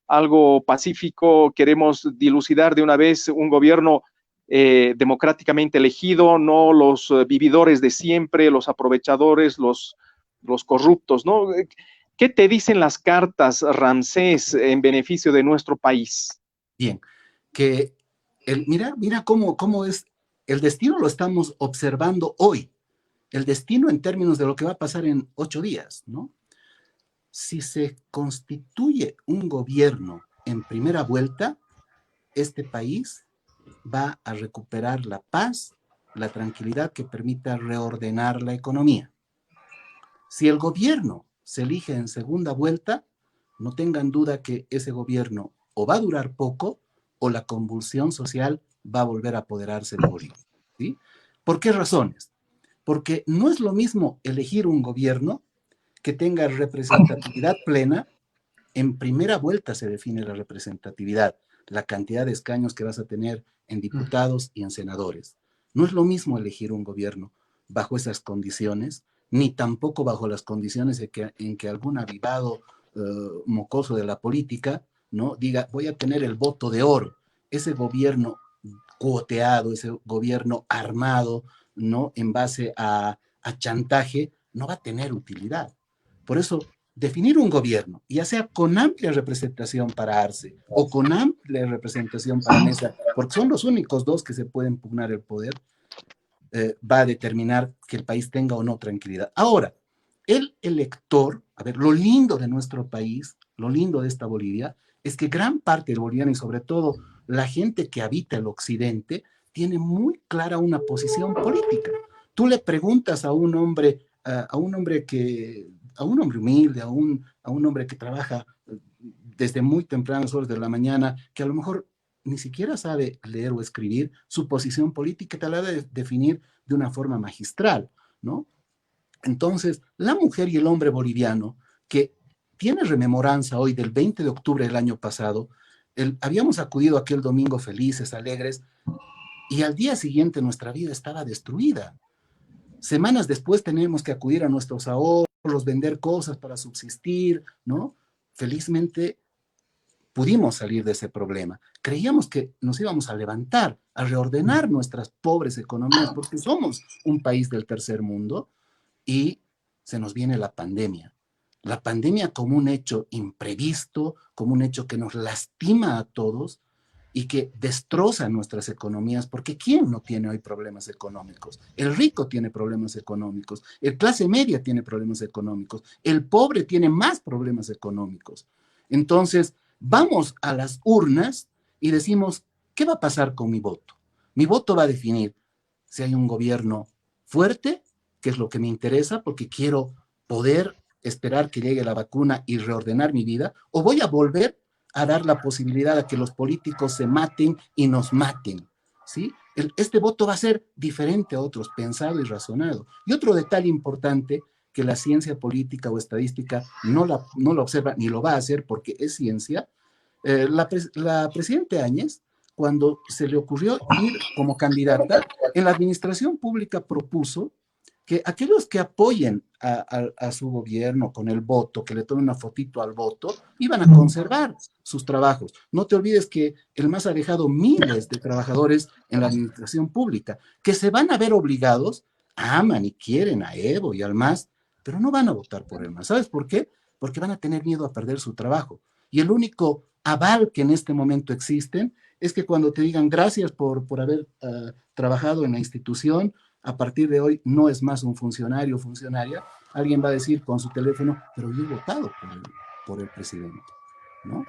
algo pacífico, queremos dilucidar de una vez un gobierno democráticamente elegido, no los vividores de siempre, los aprovechadores, los corruptos, ¿no? ¿Qué te dicen las cartas, Ramsés, en beneficio de nuestro país? Bien, que mira cómo es, el destino lo estamos observando hoy, el destino en términos de lo que va a pasar en 8 días, ¿no? Si se constituye un gobierno en primera vuelta, este país va a recuperar la paz, la tranquilidad que permita reordenar la economía. Si el gobierno se elige en segunda vuelta, no tengan duda que ese gobierno o va a durar poco o la convulsión social va a volver a apoderarse de Bolivia, ¿sí? ¿Por qué razones? Porque no es lo mismo elegir un gobierno que tenga representatividad plena. En primera vuelta se define la representatividad, la cantidad de escaños que vas a tener en diputados y en senadores. No es lo mismo elegir un gobierno bajo esas condiciones, ni tampoco bajo las condiciones en que algún avivado mocoso de la política, ¿no?, diga, voy a tener el voto de oro. Ese gobierno cuoteado, ese gobierno armado, ¿no? En base a chantaje, no va a tener utilidad. Por eso, definir un gobierno, ya sea con amplia representación para Arce o con amplia representación para Mesa, porque son los únicos dos que se pueden pugnar el poder, va a determinar que el país tenga o no tranquilidad. Ahora, el elector, a ver, lo lindo de nuestro país, lo lindo de esta Bolivia, es que gran parte del boliviano y sobre todo la gente que habita el occidente tiene muy clara una posición política. Tú le preguntas a un hombre, a un hombre humilde, a un hombre que trabaja desde muy tempranas horas de la mañana, que a lo mejor ni siquiera sabe leer o escribir, su posición política te la ha de definir de una forma magistral, ¿no? Entonces, la mujer y el hombre boliviano, que tiene rememoranza hoy del 20 de octubre del año pasado, habíamos acudido aquel domingo felices, alegres, y al día siguiente nuestra vida estaba destruida. Semanas después tenemos que acudir a nuestros ahorros, vender cosas para subsistir, ¿no? Felizmente pudimos salir de ese problema. Creíamos que nos íbamos a levantar, a reordenar nuestras pobres economías, porque somos un país del tercer mundo, y se nos viene la pandemia. La pandemia como un hecho imprevisto, como un hecho que nos lastima a todos y que destroza nuestras economías, porque ¿quién no tiene hoy problemas económicos? El rico tiene problemas económicos, el clase media tiene problemas económicos, el pobre tiene más problemas económicos. Entonces, vamos a las urnas y decimos, ¿qué va a pasar con mi voto? Mi voto va a definir si hay un gobierno fuerte, que es lo que me interesa, porque quiero poder esperar que llegue la vacuna y reordenar mi vida, o voy a volver a dar la posibilidad a que los políticos se maten y nos maten, ¿sí? Este voto va a ser diferente a otros, pensado y razonado. Y otro detalle importante que la ciencia política o estadística no lo observa ni lo va a hacer porque es ciencia. La presidenta Áñez, cuando se le ocurrió ir como candidata, en la administración pública propuso que aquellos que apoyen a su gobierno con el voto, que le tomen una fotito al voto, iban a conservar sus trabajos. No te olvides que el MAS ha dejado miles de trabajadores en la administración pública, que se van a ver obligados, aman y quieren a Evo y al MAS, pero no van a votar por el MAS. ¿Sabes por qué? Porque van a tener miedo a perder su trabajo. Y el único aval que en este momento existen es que cuando te digan gracias por haber trabajado en la institución, a partir de hoy no es más un funcionario o funcionaria, alguien va a decir con su teléfono, pero yo he votado por el presidente, ¿no?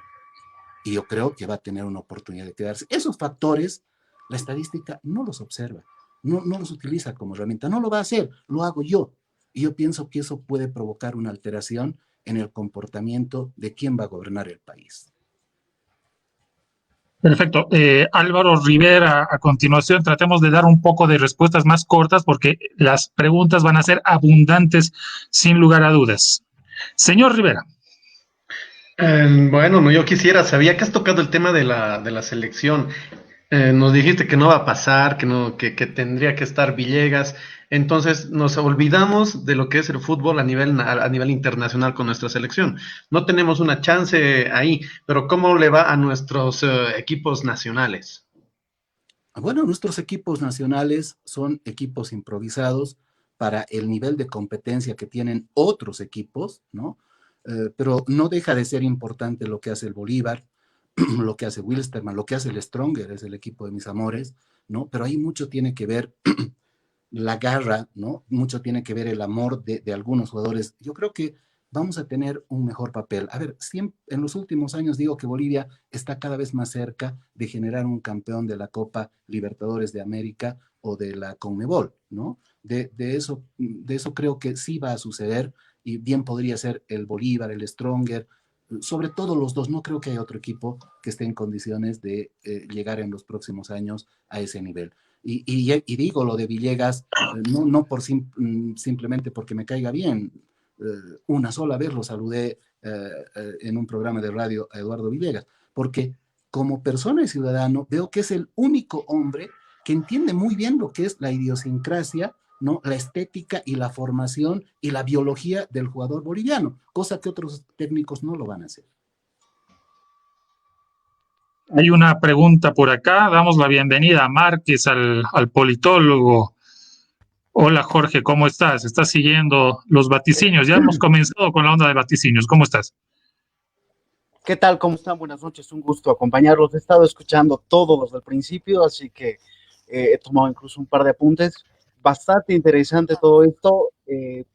Y yo creo que va a tener una oportunidad de quedarse. Esos factores, la estadística no los observa, no los utiliza como herramienta, no lo va a hacer, lo hago yo. Y yo pienso que eso puede provocar una alteración en el comportamiento de quién va a gobernar el país. Perfecto. Álvaro Rivera, a continuación tratemos de dar un poco de respuestas más cortas porque las preguntas van a ser abundantes sin lugar a dudas. Señor Rivera. Bueno, no, yo quisiera, sabía que has tocado el tema de la selección. Nos dijiste que no va a pasar, que tendría que estar Villegas. Entonces nos olvidamos de lo que es el fútbol a nivel internacional con nuestra selección. No tenemos una chance ahí, pero ¿cómo le va a nuestros equipos nacionales? Bueno, nuestros equipos nacionales son equipos improvisados para el nivel de competencia que tienen otros equipos, ¿no? Pero no deja de ser importante lo que hace el Bolívar, lo que hace Wilstermann, lo que hace el Stronger, es el equipo de mis amores, ¿no? Pero ahí mucho tiene que ver la garra, ¿no? Mucho tiene que ver el amor de algunos jugadores. Yo creo que vamos a tener un mejor papel. A ver, siempre, en los últimos años digo que Bolivia está cada vez más cerca de generar un campeón de la Copa Libertadores de América o de la CONMEBOL, ¿no? De eso creo que sí va a suceder y bien podría ser el Bolívar, el Stronger, sobre todo los dos. No creo que haya otro equipo que esté en condiciones de llegar en los próximos años a ese nivel. Y digo lo de Villegas, no simplemente porque me caiga bien. Una sola vez lo saludé en un programa de radio a Eduardo Villegas, porque como persona y ciudadano veo que es el único hombre que entiende muy bien lo que es la idiosincrasia, ¿no? La estética y la formación y la biología del jugador boliviano, cosa que otros técnicos no lo van a hacer. Hay una pregunta por acá, damos la bienvenida a Márquez, al politólogo. Hola Jorge, ¿cómo estás? ¿Estás siguiendo los vaticinios? Ya hemos comenzado con la onda de vaticinios. ¿Cómo estás? ¿Qué tal? ¿Cómo están? Buenas noches, un gusto acompañarlos. He estado escuchando todo desde el principio, así que he tomado incluso un par de apuntes. Bastante interesante todo esto.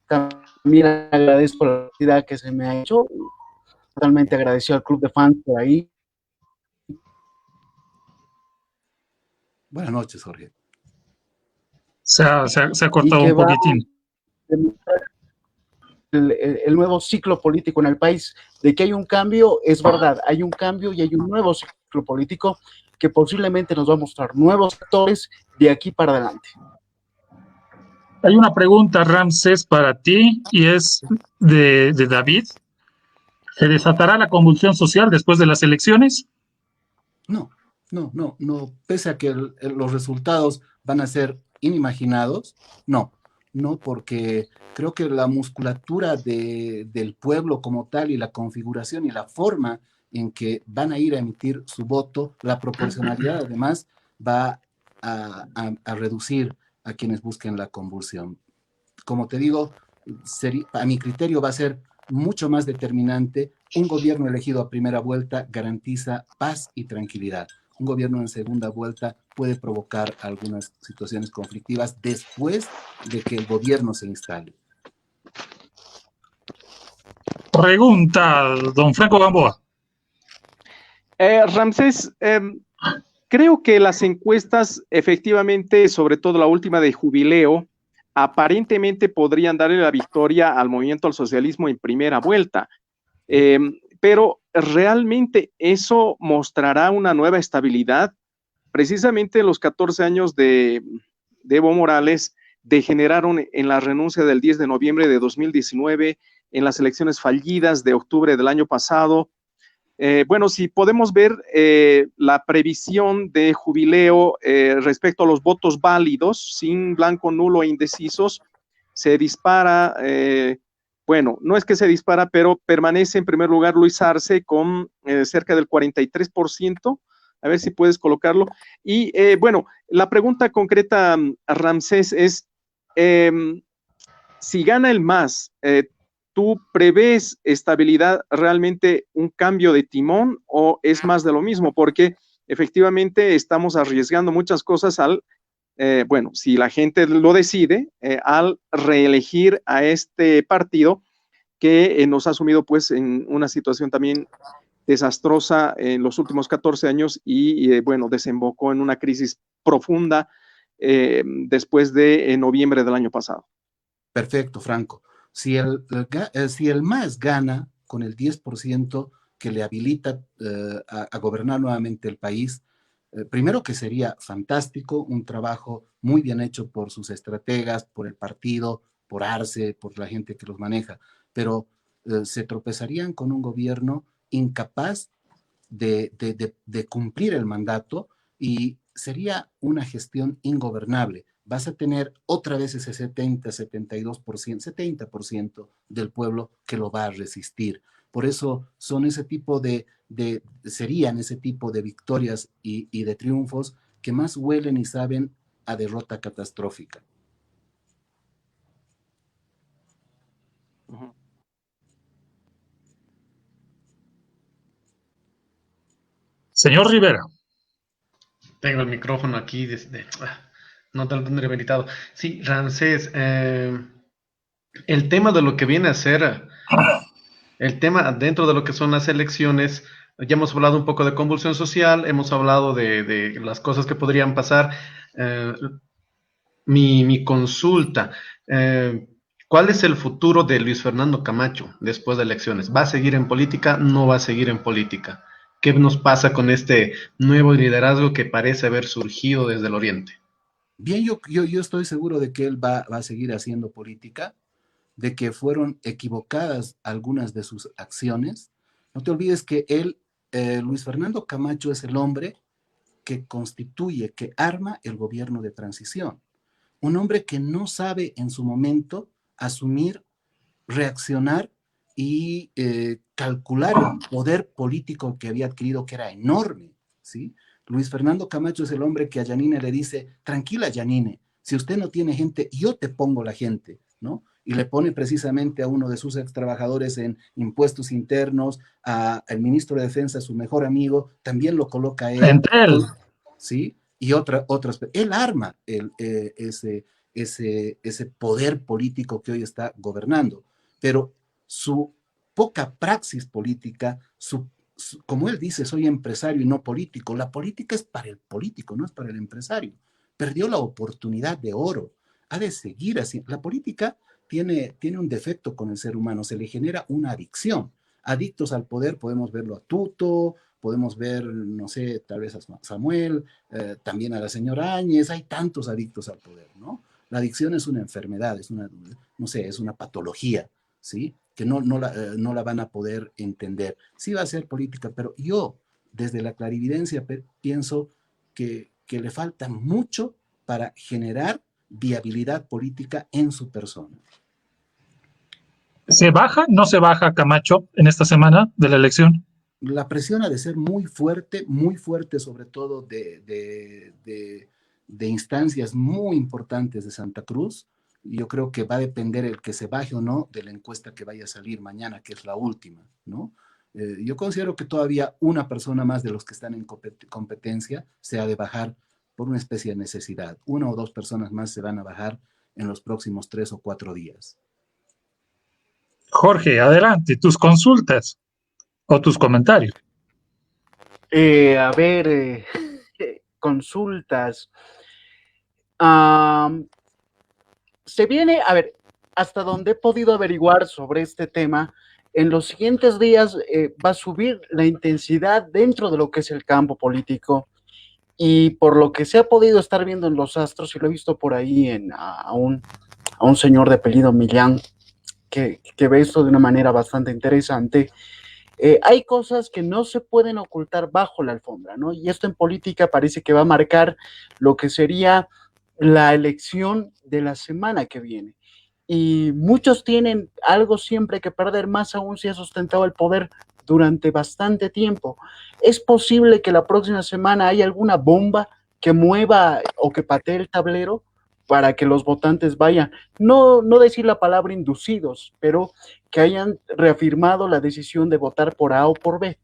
También agradezco la actividad que se me ha hecho. Totalmente agradecido al club de fans por ahí. Buenas noches, Jorge. Se ha Y cortado que un va poquitín. el nuevo ciclo político en el país. De que hay un cambio, es verdad, hay un cambio y hay un nuevo ciclo político que posiblemente nos va a mostrar nuevos actores de aquí para adelante. Hay una pregunta, Ramsés, para ti y es de David. ¿Se desatará la convulsión social después de las elecciones? No, no. Pese a que los resultados van a ser inimaginados, no, porque creo que la musculatura del pueblo como tal y la configuración y la forma en que van a ir a emitir su voto, la proporcionalidad además va a reducir a quienes busquen la convulsión. Como te digo, a mi criterio va a ser mucho más determinante. Un gobierno elegido a primera vuelta garantiza paz y tranquilidad. Un gobierno en segunda vuelta puede provocar algunas situaciones conflictivas después de que el gobierno se instale. Pregunta, don Franco Gamboa. Ramsés, creo que las encuestas, efectivamente, sobre todo la última de Jubileo, aparentemente podrían darle la victoria al movimiento al socialismo en primera vuelta. Pero realmente eso mostrará una nueva estabilidad. Precisamente los 14 años de Evo Morales degeneraron en la renuncia del 10 de noviembre de 2019, en las elecciones fallidas de octubre del año pasado. Bueno, si podemos ver la previsión de Jubileo respecto a los votos válidos, sin blanco, nulo e indecisos, se dispara, bueno, no es que se dispara, pero permanece en primer lugar Luis Arce con cerca del 43%, a ver si puedes colocarlo. Y bueno, la pregunta concreta, Ramsés, es, si gana el MAS, ¿tú prevés estabilidad, realmente un cambio de timón o es más de lo mismo? Porque efectivamente estamos arriesgando muchas cosas al, bueno, si la gente lo decide, al reelegir a este partido que nos ha sumido pues en una situación también desastrosa en los últimos 14 años y bueno, desembocó en una crisis profunda después de noviembre del año pasado. Perfecto, Franco. Si el MAS gana con el 10% que le habilita a gobernar nuevamente el país, primero que sería fantástico, un trabajo muy bien hecho por sus estrategas, por el partido, por Arce, por la gente que los maneja, pero se tropezarían con un gobierno incapaz de cumplir el mandato y sería una gestión ingobernable. Vas a tener otra vez ese 72%, 70% del pueblo que lo va a resistir. Por eso son serían ese tipo de victorias y de triunfos que más huelen y saben a derrota catastrófica. Señor Rivera. Tengo el micrófono aquí no te lo tendré habilitado. Sí, Ramsés, el tema de lo que viene a ser, el tema dentro de lo que son las elecciones, ya hemos hablado un poco de convulsión social, hemos hablado de las cosas que podrían pasar. Mi consulta, ¿cuál es el futuro de Luis Fernando Camacho después de elecciones? ¿Va a seguir en política? ¿No va a seguir en política? ¿Qué nos pasa con este nuevo liderazgo que parece haber surgido desde el Oriente? Bien, yo estoy seguro de que él va a seguir haciendo política, de que fueron equivocadas algunas de sus acciones. No te olvides que Luis Fernando Camacho, es el hombre que constituye, que arma el gobierno de transición. Un hombre que no sabe en su momento asumir, reaccionar y calcular el poder político que había adquirido, que era enorme, ¿sí? Luis Fernando Camacho es el hombre que a Yanine le dice: tranquila, Yanine, Si usted no tiene gente, yo te pongo la gente, ¿no? Y le pone precisamente a uno de sus ex trabajadores en impuestos internos, al ministro de Defensa, su mejor amigo, también lo coloca a él, Entel. ¿sí? Y otras, él arma ese poder político que hoy está gobernando, pero su poca praxis política, como él dice, soy empresario y no político, la política es para el político, no es para el empresario. Perdió la oportunidad de oro, ha de seguir así. La política tiene un defecto con el ser humano, se le genera una adicción. Adictos al poder podemos verlo a Tuto, podemos ver, no sé, tal vez a Samuel, también a la señora Áñez, hay tantos adictos al poder, ¿no? La adicción es una enfermedad, es una, no sé, es una patología, ¿sí? Que no la van a poder entender. Sí va a ser política, pero yo, desde la clarividencia, pienso que le falta mucho para generar viabilidad política en su persona. ¿Se baja? ¿No se baja Camacho en esta semana de la elección? La presión ha de ser muy fuerte, sobre todo de instancias muy importantes de Santa Cruz. Yo creo que va a depender el que se baje o no de la encuesta que vaya a salir mañana, que es la última, ¿no? Yo considero que todavía una persona más de los que están en competencia se ha de bajar por una especie de necesidad. Una o dos personas más se van a bajar en los próximos 3 o 4 días. Jorge, adelante, tus consultas o tus comentarios. A ver, consultas. Se viene, a ver, hasta donde he podido averiguar sobre este tema, en los siguientes días va a subir la intensidad dentro de lo que es el campo político, y por lo que se ha podido estar viendo en los astros, y lo he visto por ahí a un señor de apellido Millán, que ve esto de una manera bastante interesante. Hay cosas que no se pueden ocultar bajo la alfombra, ¿no? Y esto en política parece que va a marcar lo que sería la elección de la semana que viene. Y muchos tienen algo siempre que perder, más aún si ha sustentado el poder durante bastante tiempo. ¿Es posible que la próxima semana haya alguna bomba que mueva o que patee el tablero para que los votantes vayan, no decir la palabra inducidos, pero que hayan reafirmado la decisión de votar por A o por B?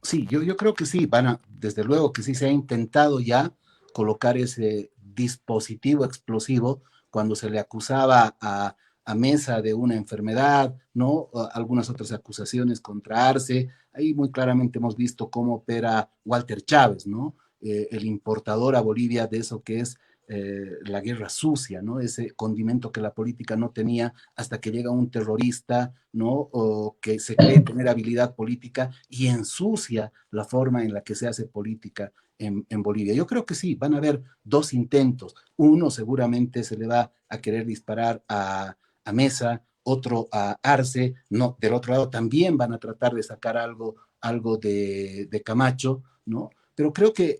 Sí, yo creo que sí, desde luego que sí se ha intentado ya colocar ese dispositivo explosivo cuando se le acusaba a Mesa de una enfermedad, ¿no? Algunas otras acusaciones contra Arce. Ahí muy claramente hemos visto cómo opera Walter Chávez, ¿no? El importador a Bolivia de eso que es la guerra sucia, ¿no? Ese condimento que la política no tenía hasta que llega un terrorista, ¿no? O que se cree tener habilidad política y ensucia la forma en la que se hace política en Bolivia. Yo creo que sí, van a haber dos intentos. Uno seguramente se le va a querer disparar a Mesa, otro a Arce, no, del otro lado también van a tratar de sacar algo de Camacho, ¿no? Pero creo que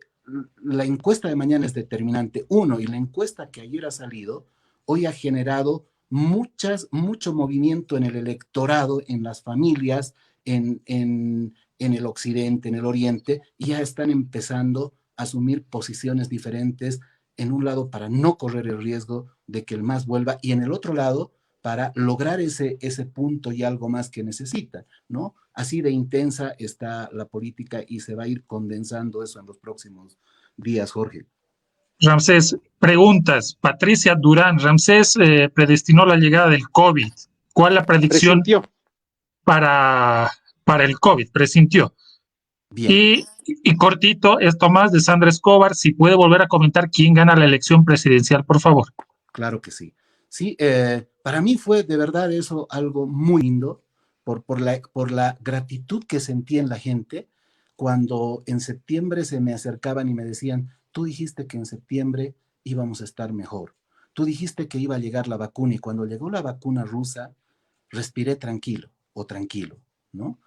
la encuesta de mañana es determinante. Uno, y la encuesta que ayer ha salido, hoy ha generado mucho movimiento en el electorado, en las familias, en el occidente, en el oriente, y ya están empezando a asumir posiciones diferentes, en un lado para no correr el riesgo de que el MAS vuelva, y en el otro lado para lograr ese punto y algo más que necesita, ¿no? Así de intensa está la política y se va a ir condensando eso en los próximos días, Jorge. Ramsés, preguntas. Patricia Durán, Ramsés predestinó la llegada del COVID. ¿Cuál es la predicción para el COVID? Presintió. Bien. Y cortito, esto más de Sandra Escobar, si puede volver a comentar quién gana la elección presidencial, por favor. Claro que sí. Sí, para mí fue de verdad eso algo muy lindo por la gratitud que sentí en la gente cuando en septiembre se me acercaban y me decían, tú dijiste que en septiembre íbamos a estar mejor, tú dijiste que iba a llegar la vacuna y cuando llegó la vacuna rusa respiré tranquilo, ¿no?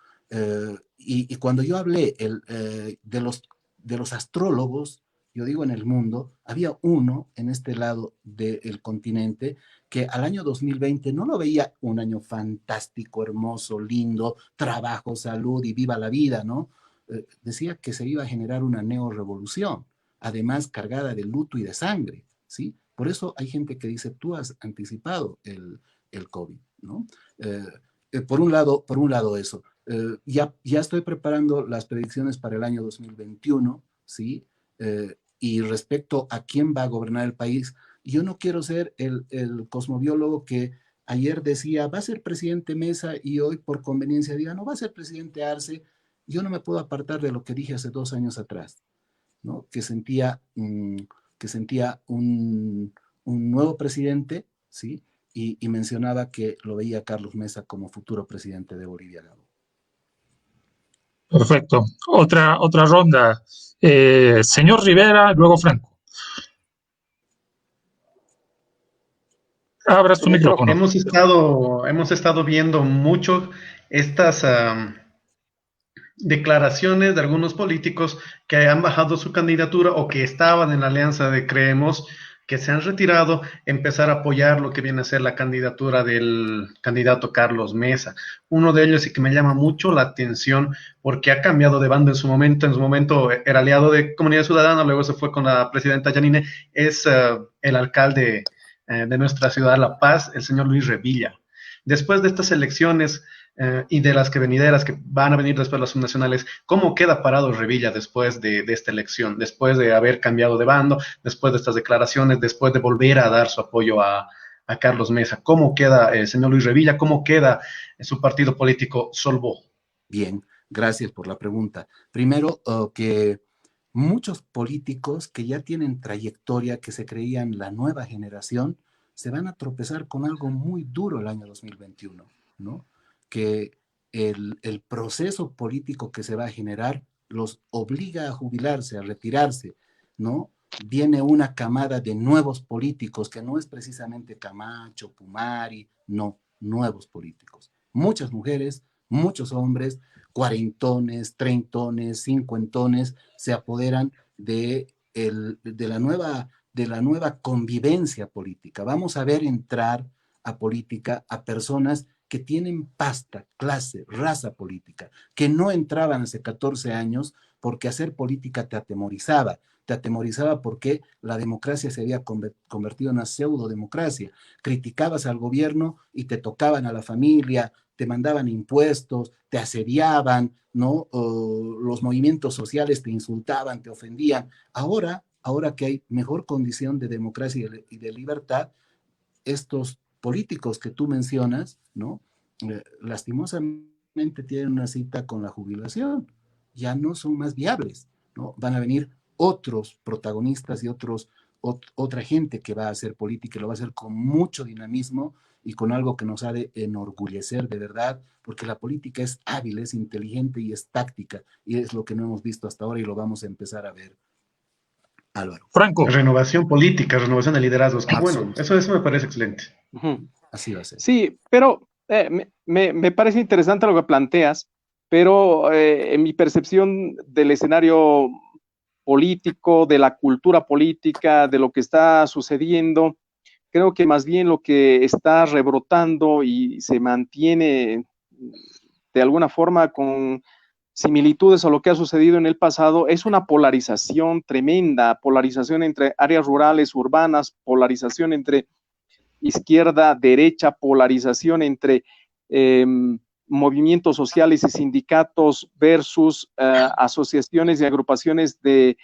Y cuando yo hablé de los astrólogos, yo digo en el mundo, había uno en este lado del continente que al año 2020 no lo veía un año fantástico, hermoso, lindo, trabajo, salud y viva la vida, ¿no? Decía que se iba a generar una neorrevolución, además cargada de luto y de sangre, ¿sí? Por eso hay gente que dice, tú has anticipado el COVID, ¿no? Por un lado eso. Ya estoy preparando las predicciones para el año 2021, ¿sí? Y respecto a quién va a gobernar el país, yo no quiero ser el cosmobiólogo que ayer decía, va a ser presidente Mesa y hoy por conveniencia diga, no, va a ser presidente Arce. Yo no me puedo apartar de lo que dije hace 2 años atrás, ¿no? Que sentía un nuevo presidente, ¿sí? Y mencionaba que lo veía Carlos Mesa como futuro presidente de Bolivia, Gabo. Perfecto. Otra ronda. Señor Rivera, luego Franco. Abra su micrófono. Hemos estado viendo mucho estas declaraciones de algunos políticos que han bajado su candidatura o que estaban en la alianza de Creemos, que se han retirado, empezar a apoyar lo que viene a ser la candidatura del candidato Carlos Mesa. Uno de ellos y que me llama mucho la atención porque ha cambiado de bando en su momento era aliado de Comunidad Ciudadana, luego se fue con la presidenta Yanine, es el alcalde de nuestra ciudad, La Paz, el señor Luis Revilla. Después de estas elecciones y de las que venideras, que van a venir después las subnacionales, ¿cómo queda parado Revilla después de esta elección, después de haber cambiado de bando, después de estas declaraciones, después de volver a dar su apoyo a Carlos Mesa? ¿Cómo queda el señor Luis Revilla? ¿Cómo queda su partido político Solvó? Bien, gracias por la pregunta. Primero, que muchos políticos que ya tienen trayectoria, que se creían la nueva generación, se van a tropezar con algo muy duro el año 2021, ¿no? Que el proceso político que se va a generar los obliga a jubilarse, a retirarse, ¿no? Viene una camada de nuevos políticos, que no es precisamente Camacho, Pumari, no, nuevos políticos. Muchas mujeres, muchos hombres, cuarentones, treintones, cincuentones, se apoderan de la nueva convivencia política. Vamos a ver entrar a política a personas que tienen pasta, clase, raza política, que no entraban hace 14 años porque hacer política te atemorizaba porque la democracia se había convertido en una pseudodemocracia. Criticabas al gobierno y te tocaban a la familia, te mandaban impuestos, te asediaban, ¿no? Los movimientos sociales te insultaban, te ofendían. Ahora que hay mejor condición de democracia y de libertad, estos políticos que tú mencionas, ¿no? Lastimosamente tienen una cita con la jubilación, ya no son más viables, ¿no? Van a venir otros protagonistas y otra gente que va a hacer política y lo va a hacer con mucho dinamismo y con algo que nos ha de enorgullecer de verdad, porque la política es hábil, es inteligente y es táctica, y es lo que no hemos visto hasta ahora y lo vamos a empezar a ver. Álvaro. Franco. Renovación política, renovación de liderazgos. Qué bueno, eso me parece excelente. Así va a ser. Sí, pero me parece interesante lo que planteas, pero en mi percepción del escenario político, de la cultura política, de lo que está sucediendo, creo que más bien lo que está rebrotando y se mantiene de alguna forma con similitudes a lo que ha sucedido en el pasado es una polarización tremenda, polarización entre áreas rurales, urbanas, polarización entre izquierda, derecha, polarización entre movimientos sociales y sindicatos versus asociaciones y agrupaciones de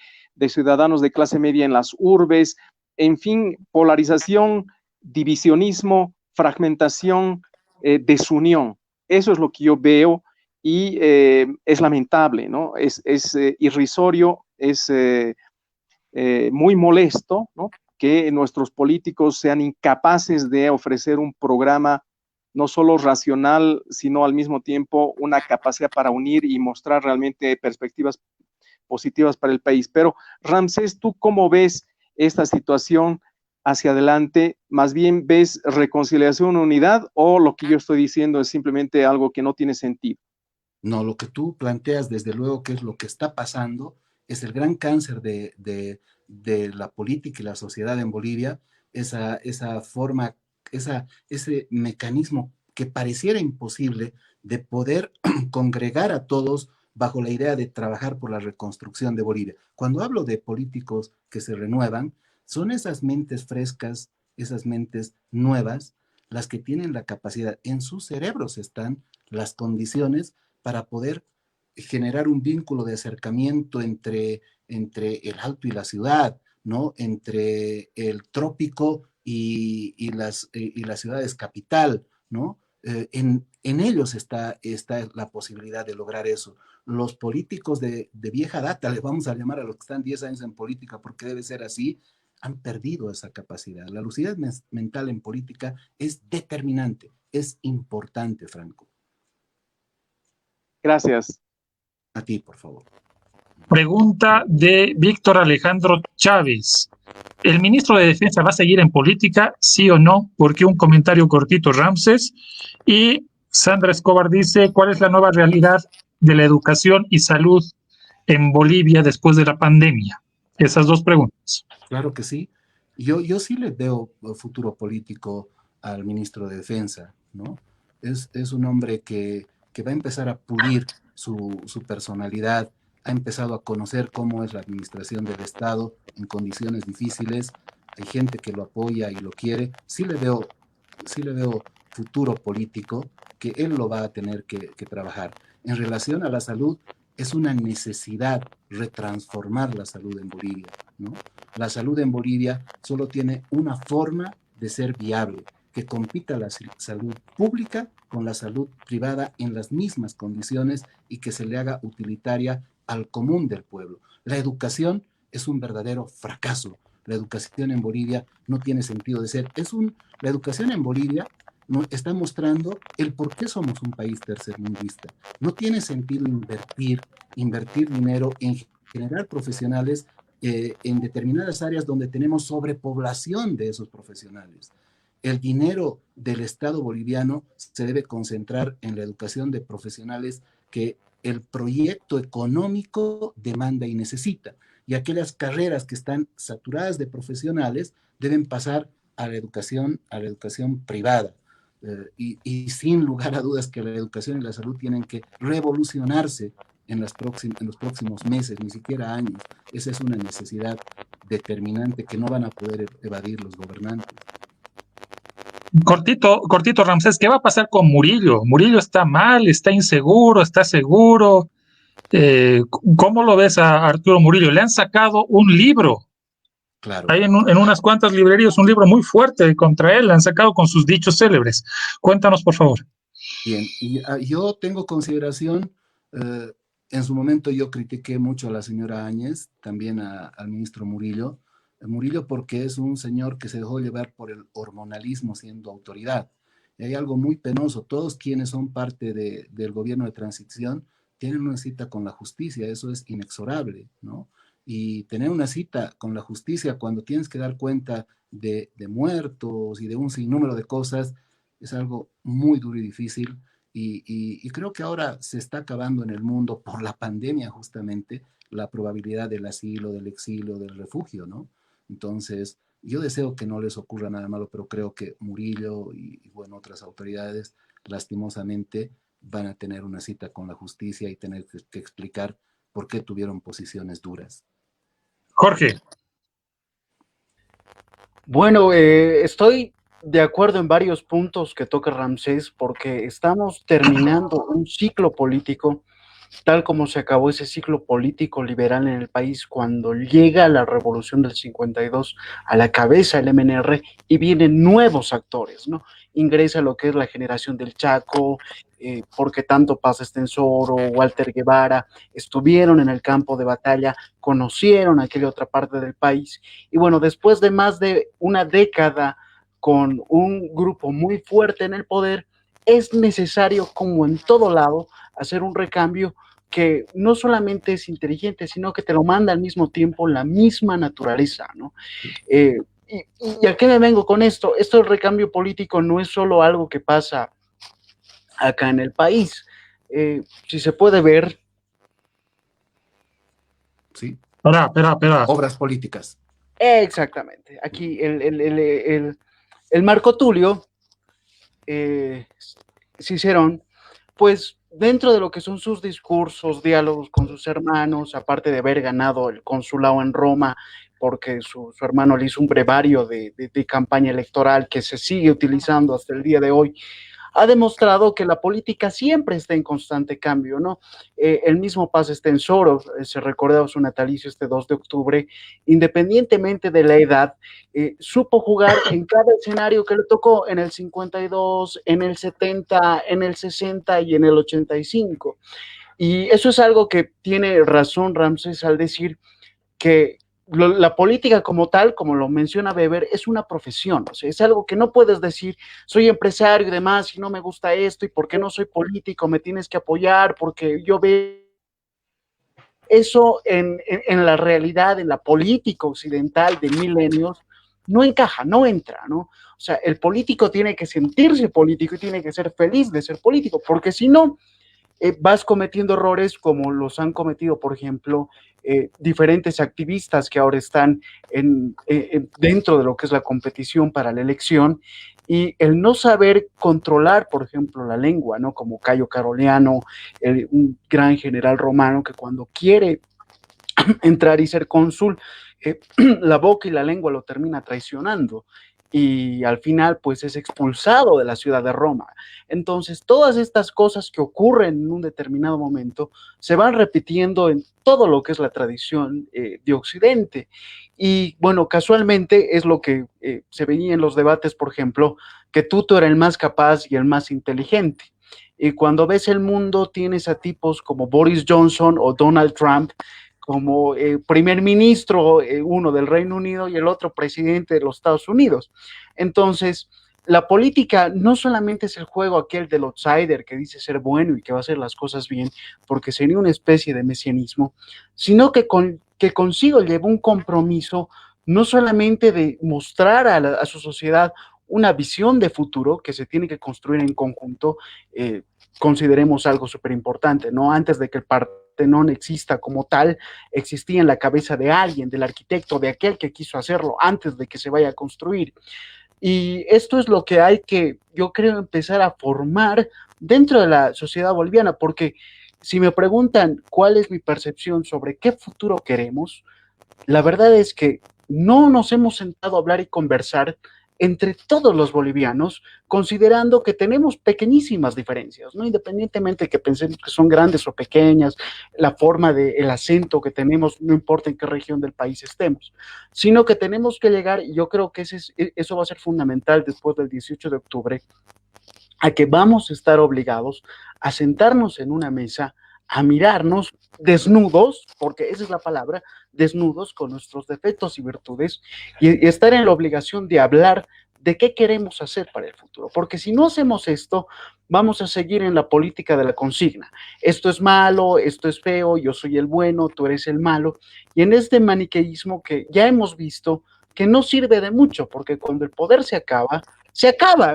ciudadanos de clase media en las urbes, en fin, polarización, divisionismo, fragmentación, desunión. Eso es lo que yo veo y es lamentable, ¿no? Es irrisorio, es muy molesto, ¿no? Que nuestros políticos sean incapaces de ofrecer un programa no solo racional, sino al mismo tiempo una capacidad para unir y mostrar realmente perspectivas positivas para el país. Pero, Ramsés, ¿tú cómo ves esta situación hacia adelante? ¿Más bien ves reconciliación, unidad, o lo que yo estoy diciendo es simplemente algo que no tiene sentido? No, lo que tú planteas, desde luego, que es lo que está pasando, es el gran cáncer de la política y la sociedad en Bolivia, esa forma, ese mecanismo que pareciera imposible de poder congregar a todos bajo la idea de trabajar por la reconstrucción de Bolivia. Cuando hablo de políticos que se renuevan, Son esas mentes frescas, esas mentes nuevas, las que tienen la capacidad, en sus cerebros están las condiciones para poder generar un vínculo de acercamiento entre el Alto y la ciudad, ¿no? Entre el trópico y las ciudades capital, ¿no? En ellos está la posibilidad de lograr eso. Los políticos de vieja data, les vamos a llamar a los que están 10 años en política, porque debe ser así, han perdido esa capacidad. La lucidez mental en política es determinante, es importante, Franco. Gracias. A ti, por favor. Pregunta de Víctor Alejandro Chávez. ¿El ministro de Defensa va a seguir en política, sí o no? Porque un comentario cortito, Ramses. Y Sandra Escobar dice, ¿cuál es la nueva realidad de la educación y salud en Bolivia después de la pandemia? Esas dos preguntas. Claro que sí. Yo sí le veo futuro político al ministro de Defensa, ¿no? Es un hombre que va a empezar a pulir su personalidad, ha empezado a conocer cómo es la administración del Estado en condiciones difíciles, hay gente que lo apoya y lo quiere, sí le veo futuro político, que él lo va a tener que trabajar. En relación a la salud, es una necesidad retransformar la salud en Bolivia, ¿no? La salud en Bolivia solo tiene una forma de ser viable, que compita la salud pública con la salud privada en las mismas condiciones y que se le haga utilitaria al común del pueblo. La educación es un verdadero fracaso. La educación en Bolivia no tiene sentido de ser. La educación en Bolivia está mostrando el por qué somos un país tercermundista. No tiene sentido invertir dinero en generar profesionales en determinadas áreas donde tenemos sobrepoblación de esos profesionales. El dinero del Estado boliviano se debe concentrar en la educación de profesionales que el proyecto económico demanda y necesita. Y aquellas carreras que están saturadas de profesionales deben pasar a la educación privada. Y sin lugar a dudas que la educación y la salud tienen que revolucionarse en los próximos meses, ni siquiera años. Esa es una necesidad determinante que no van a poder evadir los gobernantes. Cortito, Ramsés, ¿qué va a pasar con Murillo? Murillo está mal, está inseguro, está seguro. ¿Cómo lo ves a Arturo Murillo? Le han sacado un libro. Claro. Hay en unas cuantas librerías un libro muy fuerte contra él, le han sacado con sus dichos célebres. Cuéntanos, por favor. Bien, y yo tengo consideración, en su momento yo critiqué mucho a la señora Áñez, también al ministro Murillo, porque es un señor que se dejó llevar por el hormonalismo siendo autoridad. Y hay algo muy penoso, todos quienes son parte del gobierno de transición tienen una cita con la justicia, eso es inexorable, ¿no? Y tener una cita con la justicia cuando tienes que dar cuenta de muertos y de un sinnúmero de cosas, es algo muy duro y difícil. Y creo que ahora se está acabando en el mundo por la pandemia justamente la probabilidad del asilo, del exilio, del refugio, ¿no? Entonces, yo deseo que no les ocurra nada malo, pero creo que Murillo y bueno, otras autoridades lastimosamente van a tener una cita con la justicia y tener que explicar por qué tuvieron posiciones duras. Jorge. Bueno, estoy de acuerdo en varios puntos que toca Ramsés, porque estamos terminando un ciclo político, tal como se acabó ese ciclo político liberal en el país cuando llega la revolución del 52 a la cabeza el MNR y vienen nuevos actores, ¿no? Ingresa lo que es la generación del Chaco, porque tanto Paz Estensoro, Walter Guevara, estuvieron en el campo de batalla, conocieron aquella otra parte del país, y bueno, después de más de una década con un grupo muy fuerte en el poder, es necesario, como en todo lado, hacer un recambio que no solamente es inteligente, sino que te lo manda al mismo tiempo la misma naturaleza, ¿no? ¿Y a qué me vengo con esto? Esto del recambio político no es solo algo que pasa acá en el país. Si se puede ver... Sí. Espera. Obras políticas. Exactamente. Aquí el Marco Tulio Cicerón, pues dentro de lo que son sus discursos, diálogos con sus hermanos, aparte de haber ganado el consulado en Roma porque su hermano le hizo un brevario de campaña electoral que se sigue utilizando hasta el día de hoy, ha demostrado que la política siempre está en constante cambio, ¿no? El mismo Paz Estenssoro, se recordaba su natalicio este 2 de octubre, independientemente de la edad, supo jugar en cada escenario que le tocó, en el 52, en el 70, en el 60 y en el 85. Y eso es algo que tiene razón Ramsés al decir que la política como tal, como lo menciona Weber, es una profesión, o sea, es algo que no puedes decir, soy empresario y demás, y no me gusta esto, y porque no soy político, me tienes que apoyar, porque yo veo eso en la realidad, en la política occidental de milenios, no encaja, no entra, ¿no? O sea, el político tiene que sentirse político y tiene que ser feliz de ser político, porque si no, vas cometiendo errores como los han cometido, por ejemplo, diferentes activistas que ahora están dentro de lo que es la competición para la elección, y el no saber controlar, por ejemplo, la lengua, ¿no? Como Cayo Caroliano, un gran general romano que cuando quiere entrar y ser cónsul, la boca y la lengua lo termina traicionando y al final pues es expulsado de la ciudad de Roma. Entonces todas estas cosas que ocurren en un determinado momento se van repitiendo en todo lo que es la tradición de Occidente. Y bueno, casualmente es lo que se veía en los debates, por ejemplo, que Tuto era el más capaz y el más inteligente. Y cuando ves el mundo tienes a tipos como Boris Johnson o Donald Trump como primer ministro, uno del Reino Unido y el otro presidente de los Estados Unidos. Entonces, la política no solamente es el juego aquel del outsider que dice ser bueno y que va a hacer las cosas bien, porque sería una especie de mesianismo, sino que consigo lleva un compromiso no solamente de mostrar a su sociedad una visión de futuro que se tiene que construir en conjunto, consideremos algo súper importante, ¿no? Antes de que el Partenón exista como tal, existía en la cabeza de alguien, del arquitecto, de aquel que quiso hacerlo antes de que se vaya a construir. Y esto es lo que hay que, yo creo, empezar a formar dentro de la sociedad boliviana, porque si me preguntan cuál es mi percepción sobre qué futuro queremos, la verdad es que no nos hemos sentado a hablar y conversar entre todos los bolivianos, considerando que tenemos pequeñísimas diferencias, ¿no? Independientemente de que pensemos que son grandes o pequeñas, la forma del acento que tenemos, no importa en qué región del país estemos, sino que tenemos que llegar, y yo creo que eso va a ser fundamental después del 18 de octubre, a que vamos a estar obligados a sentarnos en una mesa, a mirarnos desnudos, porque esa es la palabra, desnudos con nuestros defectos y virtudes, y estar en la obligación de hablar de qué queremos hacer para el futuro, porque si no hacemos esto, vamos a seguir en la política de la consigna. Esto es malo, esto es feo, yo soy el bueno, tú eres el malo, y en este maniqueísmo que ya hemos visto que no sirve de mucho, porque cuando el poder se acaba,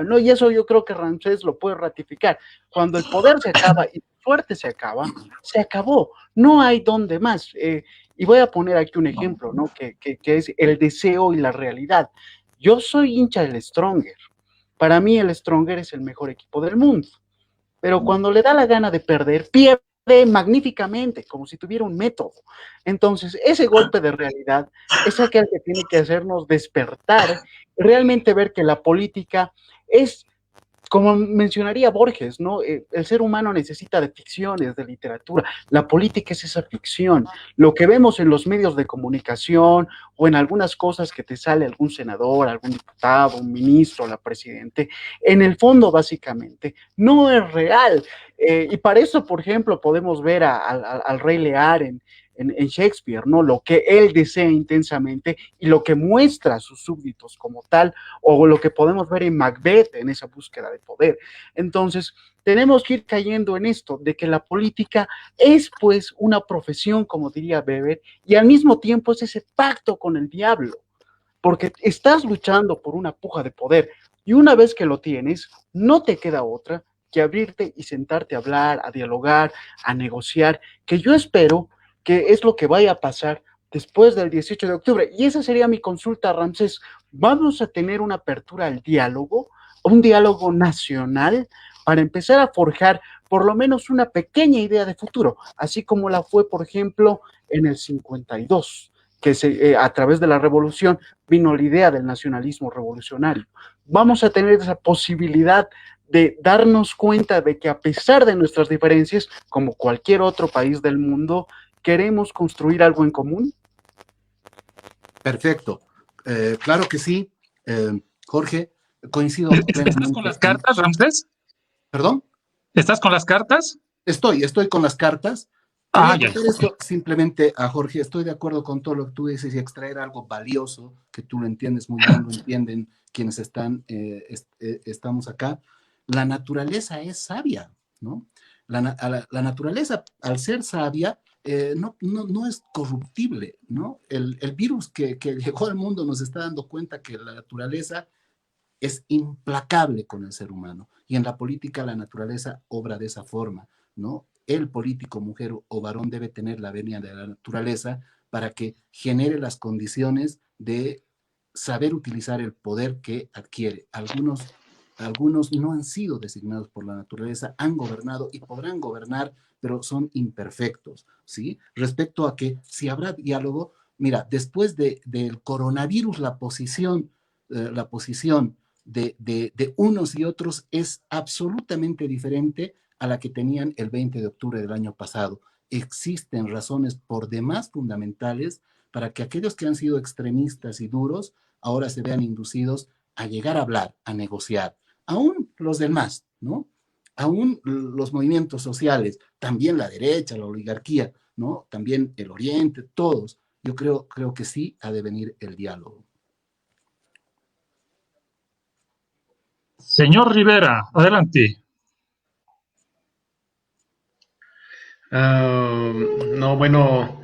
¿no? Y eso yo creo que Ramsés lo puede ratificar. Cuando el poder se acaba y la suerte se acaba, se acabó. No hay dónde más. Y voy a poner aquí un ejemplo, ¿no? Que es el deseo y la realidad. Yo soy hincha del Stronger. Para mí el Stronger es el mejor equipo del mundo. Pero cuando le da la gana de perder, pierde magníficamente, como si tuviera un método. Entonces, ese golpe de realidad es aquel que tiene que hacernos despertar, realmente ver que la política es, como mencionaría Borges, ¿no? El ser humano necesita de ficciones, de literatura. La política es esa ficción. Lo que vemos en los medios de comunicación o en algunas cosas que te sale algún senador, algún diputado, un ministro, la presidente, en el fondo, básicamente, no es real. Y para eso, por ejemplo, podemos ver al Rey Lear en Shakespeare, ¿no? Lo que él desea intensamente y lo que muestra a sus súbditos como tal, o lo que podemos ver en Macbeth, en esa búsqueda de poder. Entonces, tenemos que ir cayendo en esto, de que la política es pues una profesión, como diría Weber, y al mismo tiempo es ese pacto con el diablo, porque estás luchando por una puja de poder, y una vez que lo tienes, no te queda otra que abrirte y sentarte a hablar, a dialogar, a negociar, que yo espero que es lo que vaya a pasar después del 18 de octubre. Y esa sería mi consulta, Ramsés. ¿Vamos a tener una apertura al diálogo, un diálogo nacional, para empezar a forjar por lo menos una pequeña idea de futuro, así como la fue, por ejemplo, en el 52, que a través de la revolución vino la idea del nacionalismo revolucionario. Vamos a tener esa posibilidad de darnos cuenta de que a pesar de nuestras diferencias, como cualquier otro país del mundo, queremos construir algo en común. Perfecto. Claro que sí. Jorge, coincido ¿Estás con las cartas, Ramsés? ¿Perdón? ¿Estás con las cartas? Estoy con las cartas. Ya. Quería esto simplemente a Jorge, estoy de acuerdo con todo lo que tú dices y extraer algo valioso, que tú lo entiendes muy bien, lo entienden quienes estamos acá. La naturaleza es sabia, ¿no? La naturaleza, al ser sabia, no es corruptible, ¿no? El virus que llegó al mundo nos está dando cuenta que la naturaleza es implacable con el ser humano. Y en la política la naturaleza obra de esa forma, ¿no? El político, mujer o varón, debe tener la venia de la naturaleza para que genere las condiciones de saber utilizar el poder que adquiere. Algunos no han sido designados por la naturaleza, han gobernado y podrán gobernar, pero son imperfectos, ¿sí? Respecto a que si habrá diálogo, mira, después del coronavirus, la posición de unos y otros es absolutamente diferente a la que tenían el 20 de octubre del año pasado. Existen razones por demás fundamentales para que aquellos que han sido extremistas y duros ahora se vean inducidos a llegar a hablar, a negociar. Aún los demás, ¿no? Aún los movimientos sociales, también la derecha, la oligarquía, ¿no? También el Oriente, todos. Yo creo que sí ha de venir el diálogo. Señor Rivera, adelante. No, bueno,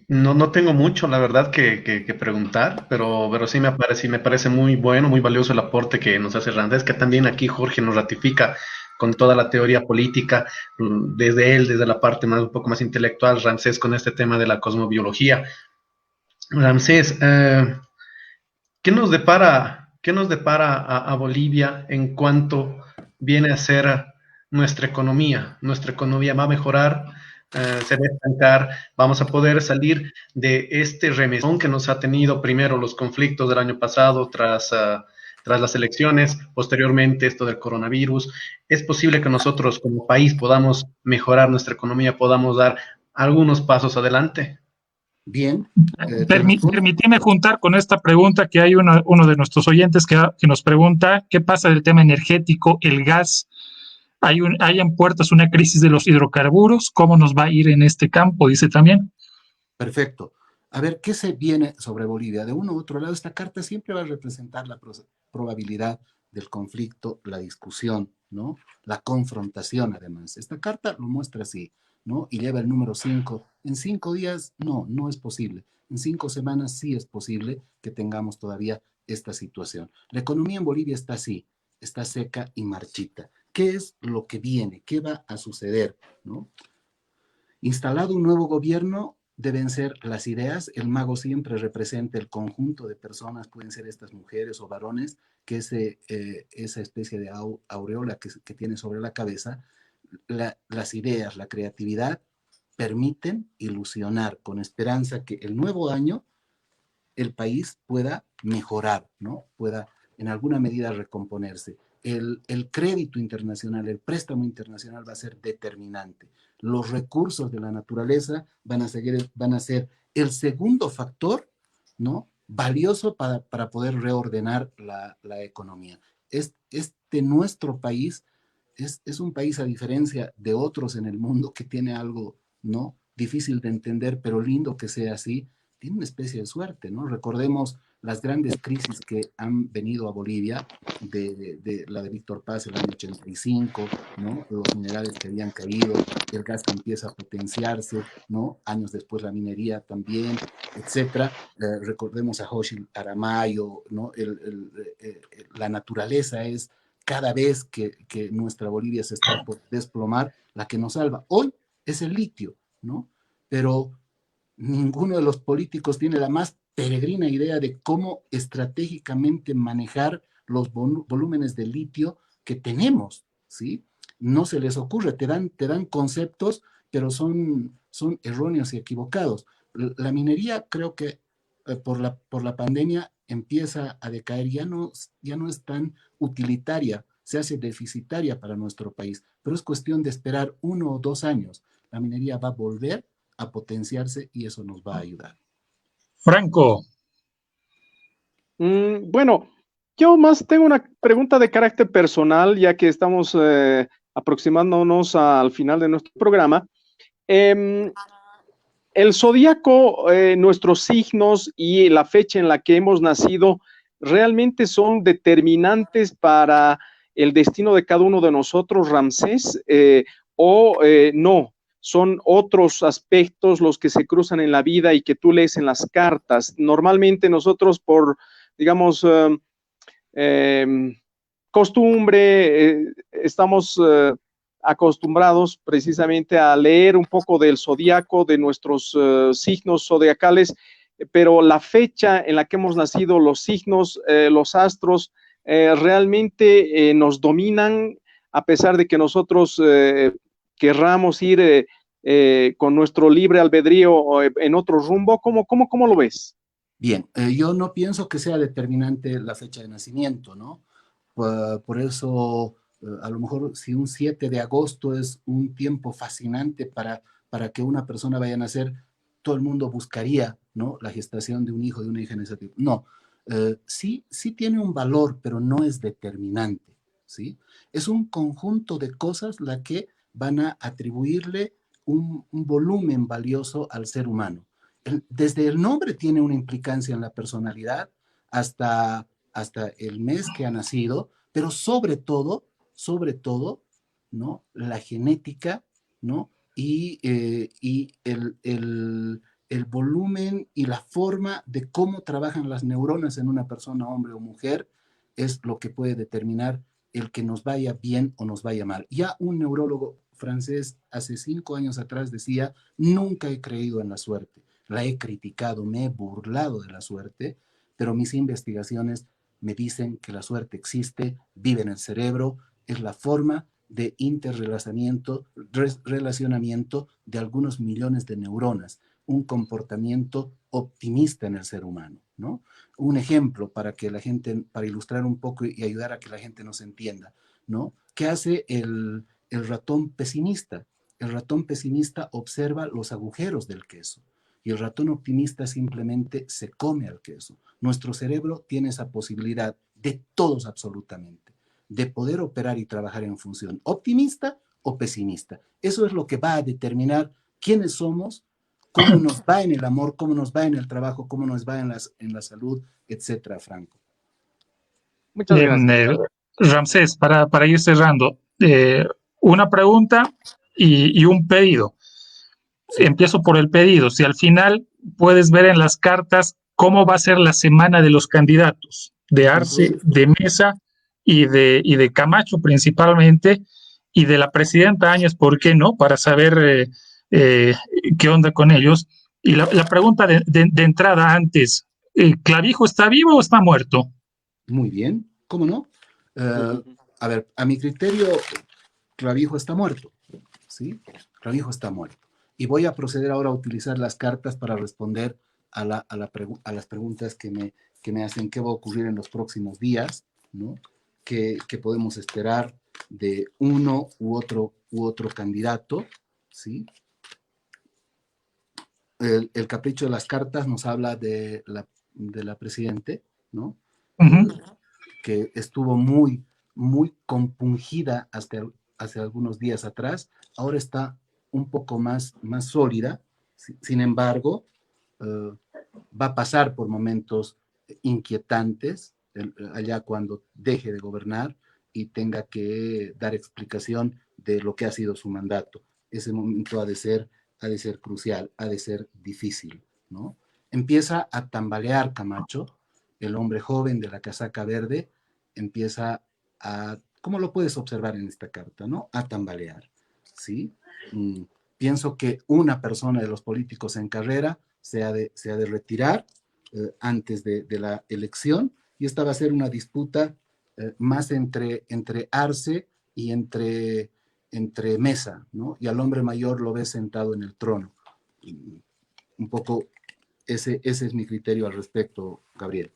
no tengo mucho, la verdad, que preguntar, pero sí me parece muy bueno, muy valioso el aporte que nos hace Randés, que también aquí Jorge nos ratifica con toda la teoría política, desde la parte más, un poco más intelectual, Ramsés con este tema de la cosmobiología. Ramsés, qué nos depara a Bolivia en cuanto viene a ser nuestra economía? Nuestra economía va a mejorar, se va a estancar, vamos a poder salir de este remesón que nos ha tenido primero los conflictos del año pasado tras las elecciones, posteriormente esto del coronavirus. ¿Es posible que nosotros como país podamos mejorar nuestra economía, podamos dar algunos pasos adelante? Bien. Permíteme juntar con esta pregunta que hay uno de nuestros oyentes que nos pregunta qué pasa del tema energético, el gas. Hay en puertas una crisis de los hidrocarburos. ¿Cómo nos va a ir en este campo? Dice también. Perfecto. A ver, ¿qué se viene sobre Bolivia? De uno u otro lado, esta carta siempre va a representar la probabilidad del conflicto, la discusión, ¿no? La confrontación, además. Esta carta lo muestra así, ¿no? Y lleva el número 5. En 5 días, no es posible. En 5 semanas sí es posible que tengamos todavía esta situación. La economía en Bolivia está así, está seca y marchita. ¿Qué es lo que viene? ¿Qué va a suceder? ¿No? Instalado un nuevo gobierno, deben ser las ideas. El mago siempre representa el conjunto de personas, pueden ser estas mujeres o varones, que esa especie de aureola que tiene sobre la cabeza, las ideas, la creatividad, permiten ilusionar con esperanza que el nuevo año el país pueda mejorar, ¿no? Pueda en alguna medida recomponerse. El crédito internacional, el préstamo internacional va a ser determinante. Los recursos de la naturaleza van a ser el segundo factor, ¿no? Valioso para poder reordenar la economía. Nuestro país es un país, a diferencia de otros en el mundo, que tiene algo, ¿no? Difícil de entender, pero lindo que sea así, tiene una especie de suerte, ¿no? Recordemos las grandes crisis que han venido a Bolivia, de la de Víctor Paz el año 85, ¿no? Los minerales que habían caído, el gas que empieza a potenciarse, ¿no? Años después la minería también, etcétera. Recordemos a Hoshil Aramayo, ¿no? La naturaleza es cada vez que nuestra Bolivia se está por desplomar, la que nos salva. Hoy es el litio, ¿no? Pero ninguno de los políticos tiene la más peregrina idea de cómo estratégicamente manejar los volúmenes de litio que tenemos, ¿sí? No se les ocurre, te dan conceptos, pero son erróneos y equivocados. La minería creo que por la pandemia empieza a decaer, ya no es tan utilitaria, se hace deficitaria para nuestro país, pero es cuestión de esperar 1 o 2 años. La minería va a volver a potenciarse y eso nos va a ayudar. Franco. Bueno, yo más tengo una pregunta de carácter personal, ya que estamos aproximándonos al final de nuestro programa. El zodíaco, nuestros signos y la fecha en la que hemos nacido realmente son determinantes para el destino de cada uno de nosotros, Ramsés, o no. Son otros aspectos los que se cruzan en la vida y que tú lees en las cartas. Normalmente nosotros digamos, costumbre, estamos acostumbrados precisamente a leer un poco del zodiaco, de nuestros signos zodiacales, pero la fecha en la que hemos nacido, los signos, los astros, realmente nos dominan, a pesar de que nosotros querramos ir con nuestro libre albedrío en otro rumbo. ¿Cómo lo ves? Bien, yo no pienso que sea determinante la fecha de nacimiento, ¿no? Por eso, a lo mejor si un 7 de agosto es un tiempo fascinante para que una persona vaya a nacer, todo el mundo buscaría, ¿no?, la gestación de un hijo, de una hija en ese tiempo. No, sí tiene un valor, pero no es determinante, ¿sí? Es un conjunto de cosas la que van a atribuirle un volumen valioso al ser humano. Desde el nombre tiene una implicancia en la personalidad hasta el mes que ha nacido, pero sobre todo, ¿no?, la genética, ¿no?, y el volumen y la forma de cómo trabajan las neuronas en una persona, hombre o mujer, es lo que puede determinar el que nos vaya bien o nos vaya mal. Ya un neurólogo francés hace 5 años atrás decía: nunca he creído en la suerte, la he criticado, me he burlado de la suerte, pero mis investigaciones me dicen que la suerte existe, vive en el cerebro, es la forma de relacionamiento de algunos millones de neuronas, un comportamiento optimista en el ser humano, ¿no? Un ejemplo para ilustrar un poco y ayudar a que la gente nos entienda, ¿no? ¿Qué hace el ratón pesimista? El ratón pesimista observa los agujeros del queso y el ratón optimista simplemente se come al queso. Nuestro cerebro tiene esa posibilidad, de todos absolutamente, de poder operar y trabajar en función optimista o pesimista. Eso es lo que va a determinar quiénes somos, cómo nos va en el amor, cómo nos va en el trabajo, cómo nos va en la salud, etcétera, Franco. Muchas gracias. Ramsés, para ir cerrando, una pregunta y un pedido. Empiezo por el pedido. Si al final puedes ver en las cartas cómo va a ser la semana de los candidatos, de Arce, de Mesa y de Camacho principalmente, y de la presidenta Áñez, ¿por qué no? Para saber qué onda con ellos. Y la pregunta de entrada antes, ¿Clavijo está vivo o está muerto? Muy bien, ¿cómo no? A ver, a mi criterio, Clavijo está muerto, ¿sí? Clavijo está muerto. Y voy a proceder ahora a utilizar las cartas para responder a las preguntas que me hacen: qué va a ocurrir en los próximos días, ¿no? ¿Qué podemos esperar de uno u otro candidato, ¿sí? El capricho de las cartas nos habla de la presidente, ¿no? Que estuvo muy compungida hace algunos días atrás. Ahora está un poco más sólida. Sin embargo, va a pasar por momentos inquietantes allá cuando deje de gobernar y tenga que dar explicación de lo que ha sido su mandato. Ese momento ha de ser crucial, ha de ser difícil, ¿no? Empieza a tambalear Camacho, el hombre joven de la casaca verde, empieza a, ¿cómo lo puedes observar en esta carta, ¿no?, a tambalear, ¿sí? Pienso que una persona de los políticos en carrera se ha de retirar antes de la elección, y esta va a ser una disputa más entre Arce y entre Mesa, ¿no? Y al hombre mayor lo ves sentado en el trono. Un poco ese es mi criterio al respecto, Gabriel.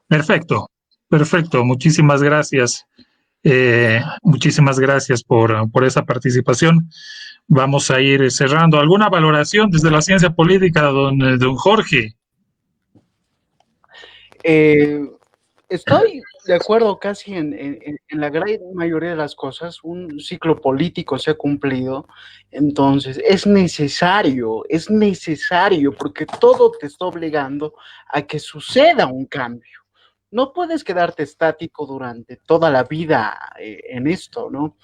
Perfecto, perfecto. Muchísimas gracias. Muchísimas gracias por esa participación. Vamos a ir cerrando. ¿Alguna valoración desde la ciencia política, don Jorge? Estoy de acuerdo casi en la gran mayoría de las cosas. Un ciclo político se ha cumplido, entonces es necesario, porque todo te está obligando a que suceda un cambio. No puedes quedarte estático durante toda la vida en esto, ¿no?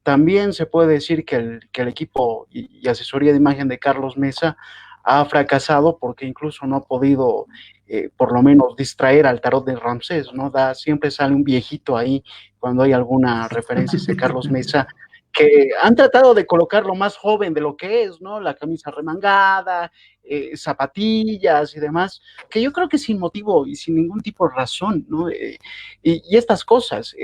También se puede decir que el equipo y asesoría de imagen de Carlos Mesa ha fracasado porque incluso no ha podido, por lo menos, distraer al tarot de Ramsés, ¿no? Siempre sale un viejito ahí cuando hay alguna referencia de Carlos Mesa, que han tratado de colocarlo más joven de lo que es, ¿no? La camisa remangada, zapatillas y demás, que yo creo que sin motivo y sin ningún tipo de razón, ¿no? Y estas cosas.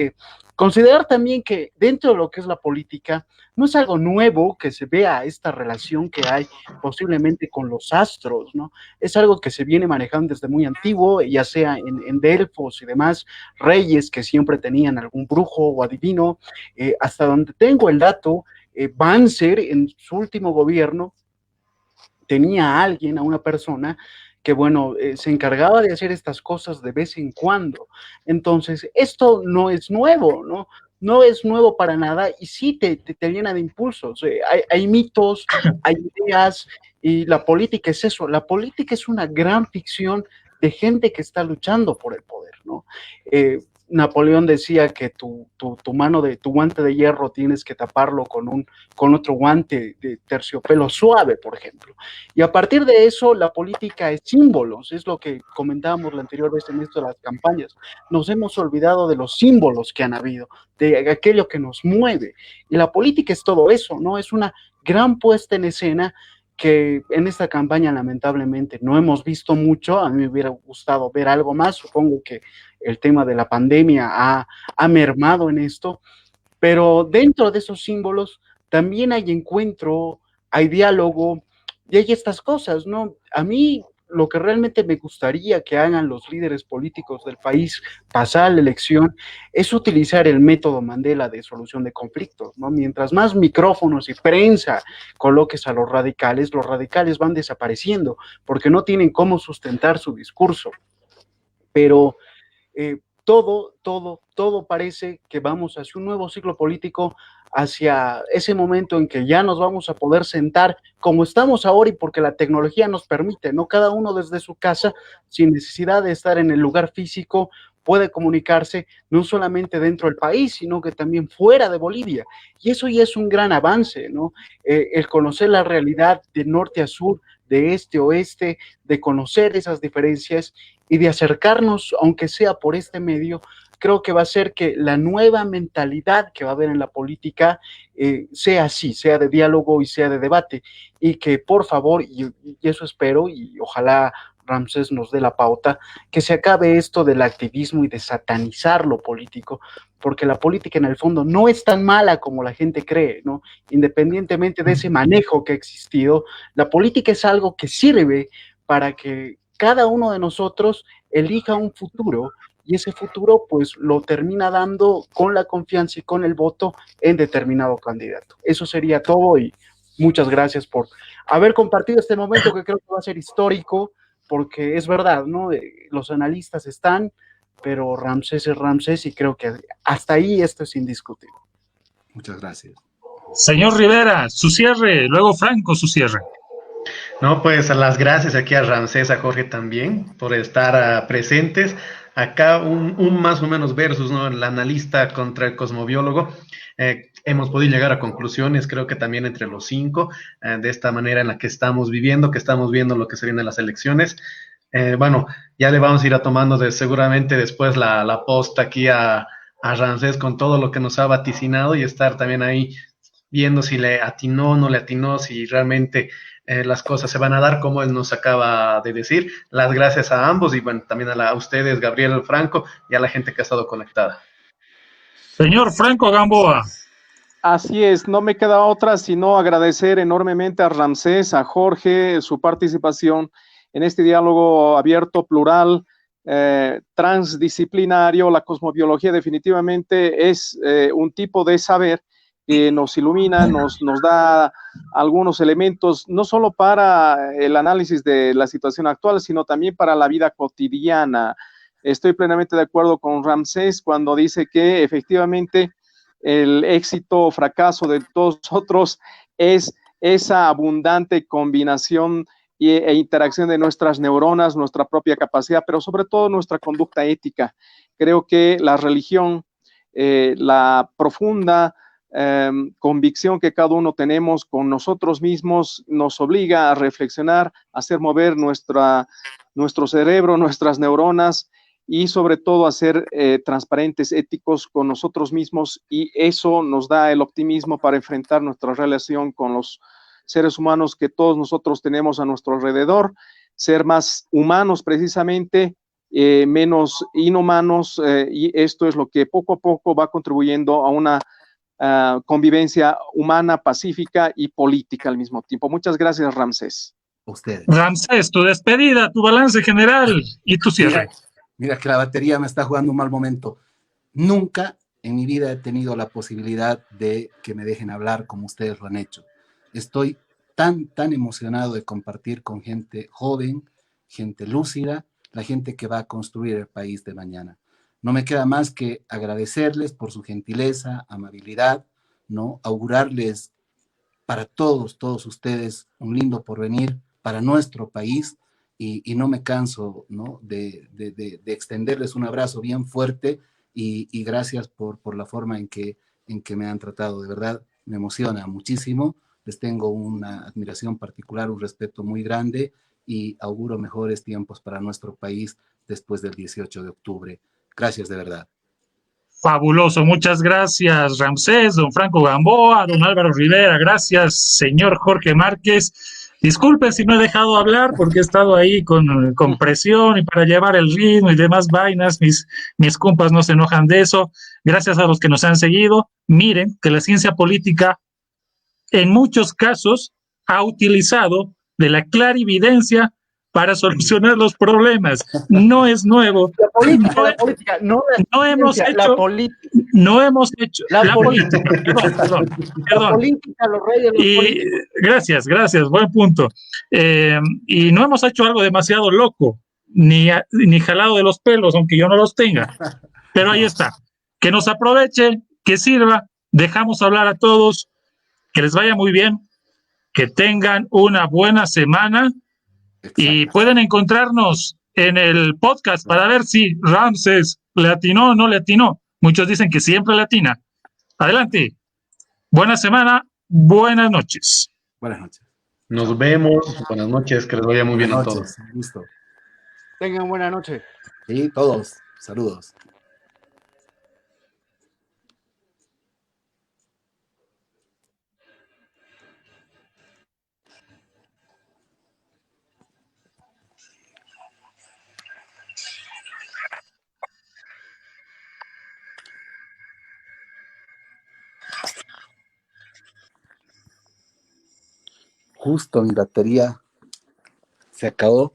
Considerar también que dentro de lo que es la política, no es algo nuevo que se vea esta relación que hay posiblemente con los astros, ¿no? Es algo que se viene manejando desde muy antiguo, ya sea en Delfos y demás, reyes que siempre tenían algún brujo o adivino. Hasta donde tengo el dato, Banzer en su último gobierno tenía a alguien, a una persona que, bueno, se encargaba de hacer estas cosas de vez en cuando. Entonces, esto no es nuevo, ¿no? No es nuevo para nada y sí te llena de impulsos. Hay mitos, hay ideas y la política es eso. La política es una gran ficción de gente que está luchando por el poder, ¿no? Napoleón decía que tu guante de hierro tienes que taparlo con otro guante de terciopelo suave, por ejemplo. Y a partir de eso, la política es símbolos, es lo que comentábamos la anterior vez en esto de las campañas. Nos hemos olvidado de los símbolos que han habido, de aquello que nos mueve. Y la política es todo eso, ¿no? Es una gran puesta en escena que en esta campaña lamentablemente no hemos visto mucho. A mí me hubiera gustado ver algo más. Supongo que el tema de la pandemia ha mermado en esto, pero dentro de esos símbolos también hay encuentro, hay diálogo y hay estas cosas, ¿no? A mí lo que realmente me gustaría que hagan los líderes políticos del país pasada la elección es utilizar el método Mandela de solución de conflictos, ¿no? Mientras más micrófonos y prensa coloques a los radicales van desapareciendo porque no tienen cómo sustentar su discurso. Pero todo parece que vamos hacia un nuevo ciclo político, hacia ese momento en que ya nos vamos a poder sentar como estamos ahora y porque la tecnología nos permite, ¿no? Cada uno desde su casa, sin necesidad de estar en el lugar físico, puede comunicarse no solamente dentro del país, sino que también fuera de Bolivia. Y eso ya es un gran avance, ¿no? El conocer la realidad de norte a sur, de este a oeste, de conocer esas diferencias y de acercarnos, aunque sea por este medio, creo que va a hacer que la nueva mentalidad que va a haber en la política sea así, sea de diálogo y sea de debate, y que por favor, y eso espero, y ojalá Ramsés nos dé la pauta, que se acabe esto del activismo y de satanizar lo político, porque la política en el fondo no es tan mala como la gente cree, ¿no? Independientemente de ese manejo que ha existido, la política es algo que sirve para que cada uno de nosotros elija un futuro y ese futuro pues lo termina dando con la confianza y con el voto en determinado candidato. Eso sería todo y muchas gracias por haber compartido este momento que creo que va a ser histórico, porque es verdad, ¿no? Los analistas están, pero Ramsés es Ramsés y creo que hasta ahí esto es indiscutible. Muchas gracias. Señor Rivera, su cierre, luego Franco, su cierre. No, pues las gracias aquí a Ramsés, a Jorge también, por estar presentes. Acá un más o menos versus, ¿no? El analista contra el cosmobiólogo. Hemos podido llegar a conclusiones, creo que también entre los cinco, de esta manera en la que estamos viviendo, que estamos viendo lo que se viene en las elecciones. Bueno, ya le vamos a ir a tomando seguramente después la posta aquí a Ramsés con todo lo que nos ha vaticinado y estar también ahí viendo si le atinó o no le atinó, si realmente las cosas se van a dar como él nos acaba de decir. Las gracias a ambos y bueno, también a ustedes, Gabriel, Franco, y a la gente que ha estado conectada. Señor Franco Gamboa. Así es, no me queda otra sino agradecer enormemente a Ramsés, a Jorge, su participación en este diálogo abierto, plural, transdisciplinario. La cosmobiología definitivamente es un tipo de saber que nos ilumina, nos da algunos elementos, no solo para el análisis de la situación actual, sino también para la vida cotidiana. Estoy plenamente de acuerdo con Ramsés cuando dice que efectivamente el éxito o fracaso de todos nosotros es esa abundante combinación e interacción de nuestras neuronas, nuestra propia capacidad, pero sobre todo nuestra conducta ética. Creo que la religión, la profunda convicción que cada uno tenemos con nosotros mismos nos obliga a reflexionar, a hacer mover nuestro cerebro, nuestras neuronas, y sobre todo a ser transparentes, éticos con nosotros mismos, y eso nos da el optimismo para enfrentar nuestra relación con los seres humanos que todos nosotros tenemos a nuestro alrededor, ser más humanos precisamente, menos inhumanos, y esto es lo que poco a poco va contribuyendo a una convivencia humana, pacífica y política al mismo tiempo. Muchas gracias, Ramsés. Ustedes. Ramsés, tu despedida, tu balance general y tu cierre. Mira que la batería me está jugando un mal momento. Nunca en mi vida he tenido la posibilidad de que me dejen hablar como ustedes lo han hecho. Estoy tan emocionado de compartir con gente joven, gente lúcida, la gente que va a construir el país de mañana. No me queda más que agradecerles por su gentileza, amabilidad, ¿no? Augurarles para todos ustedes un lindo porvenir para nuestro país, y no me canso, ¿no? de extenderles un abrazo bien fuerte, y gracias por la forma en que me han tratado. De verdad, me emociona muchísimo. Les tengo una admiración particular, un respeto muy grande, y auguro mejores tiempos para nuestro país después del 18 de octubre. Gracias de verdad. Fabuloso, muchas gracias, Ramsés, don Franco Gamboa, don Álvaro Rivera, gracias, señor Jorge Márquez. Disculpen si no he dejado hablar porque he estado ahí con presión y para llevar el ritmo y demás vainas. Mis compas no se enojan de eso. Gracias a los que nos han seguido. Miren que la ciencia política en muchos casos ha utilizado de la clarividencia para solucionar los problemas. No es nuevo. La política, no hemos hecho la política, perdón. La política, los reyes, los políticos. Gracias, buen punto. Y no hemos hecho algo demasiado loco, ni jalado de los pelos, aunque yo no los tenga. Pero ahí está. Que nos aproveche, que sirva. Dejamos hablar a todos. Que les vaya muy bien. Que tengan una buena semana. Y pueden encontrarnos en el podcast para ver si Ramsés le atinó o no le atinó. Muchos dicen que siempre le atina. Adelante. Buena semana, buenas noches. Buenas noches. Nos vemos. Buenas noches, que les vaya muy bien a todos. Listo. Tengan buena noche. Sí, todos. Saludos. Justo mi batería se acabó.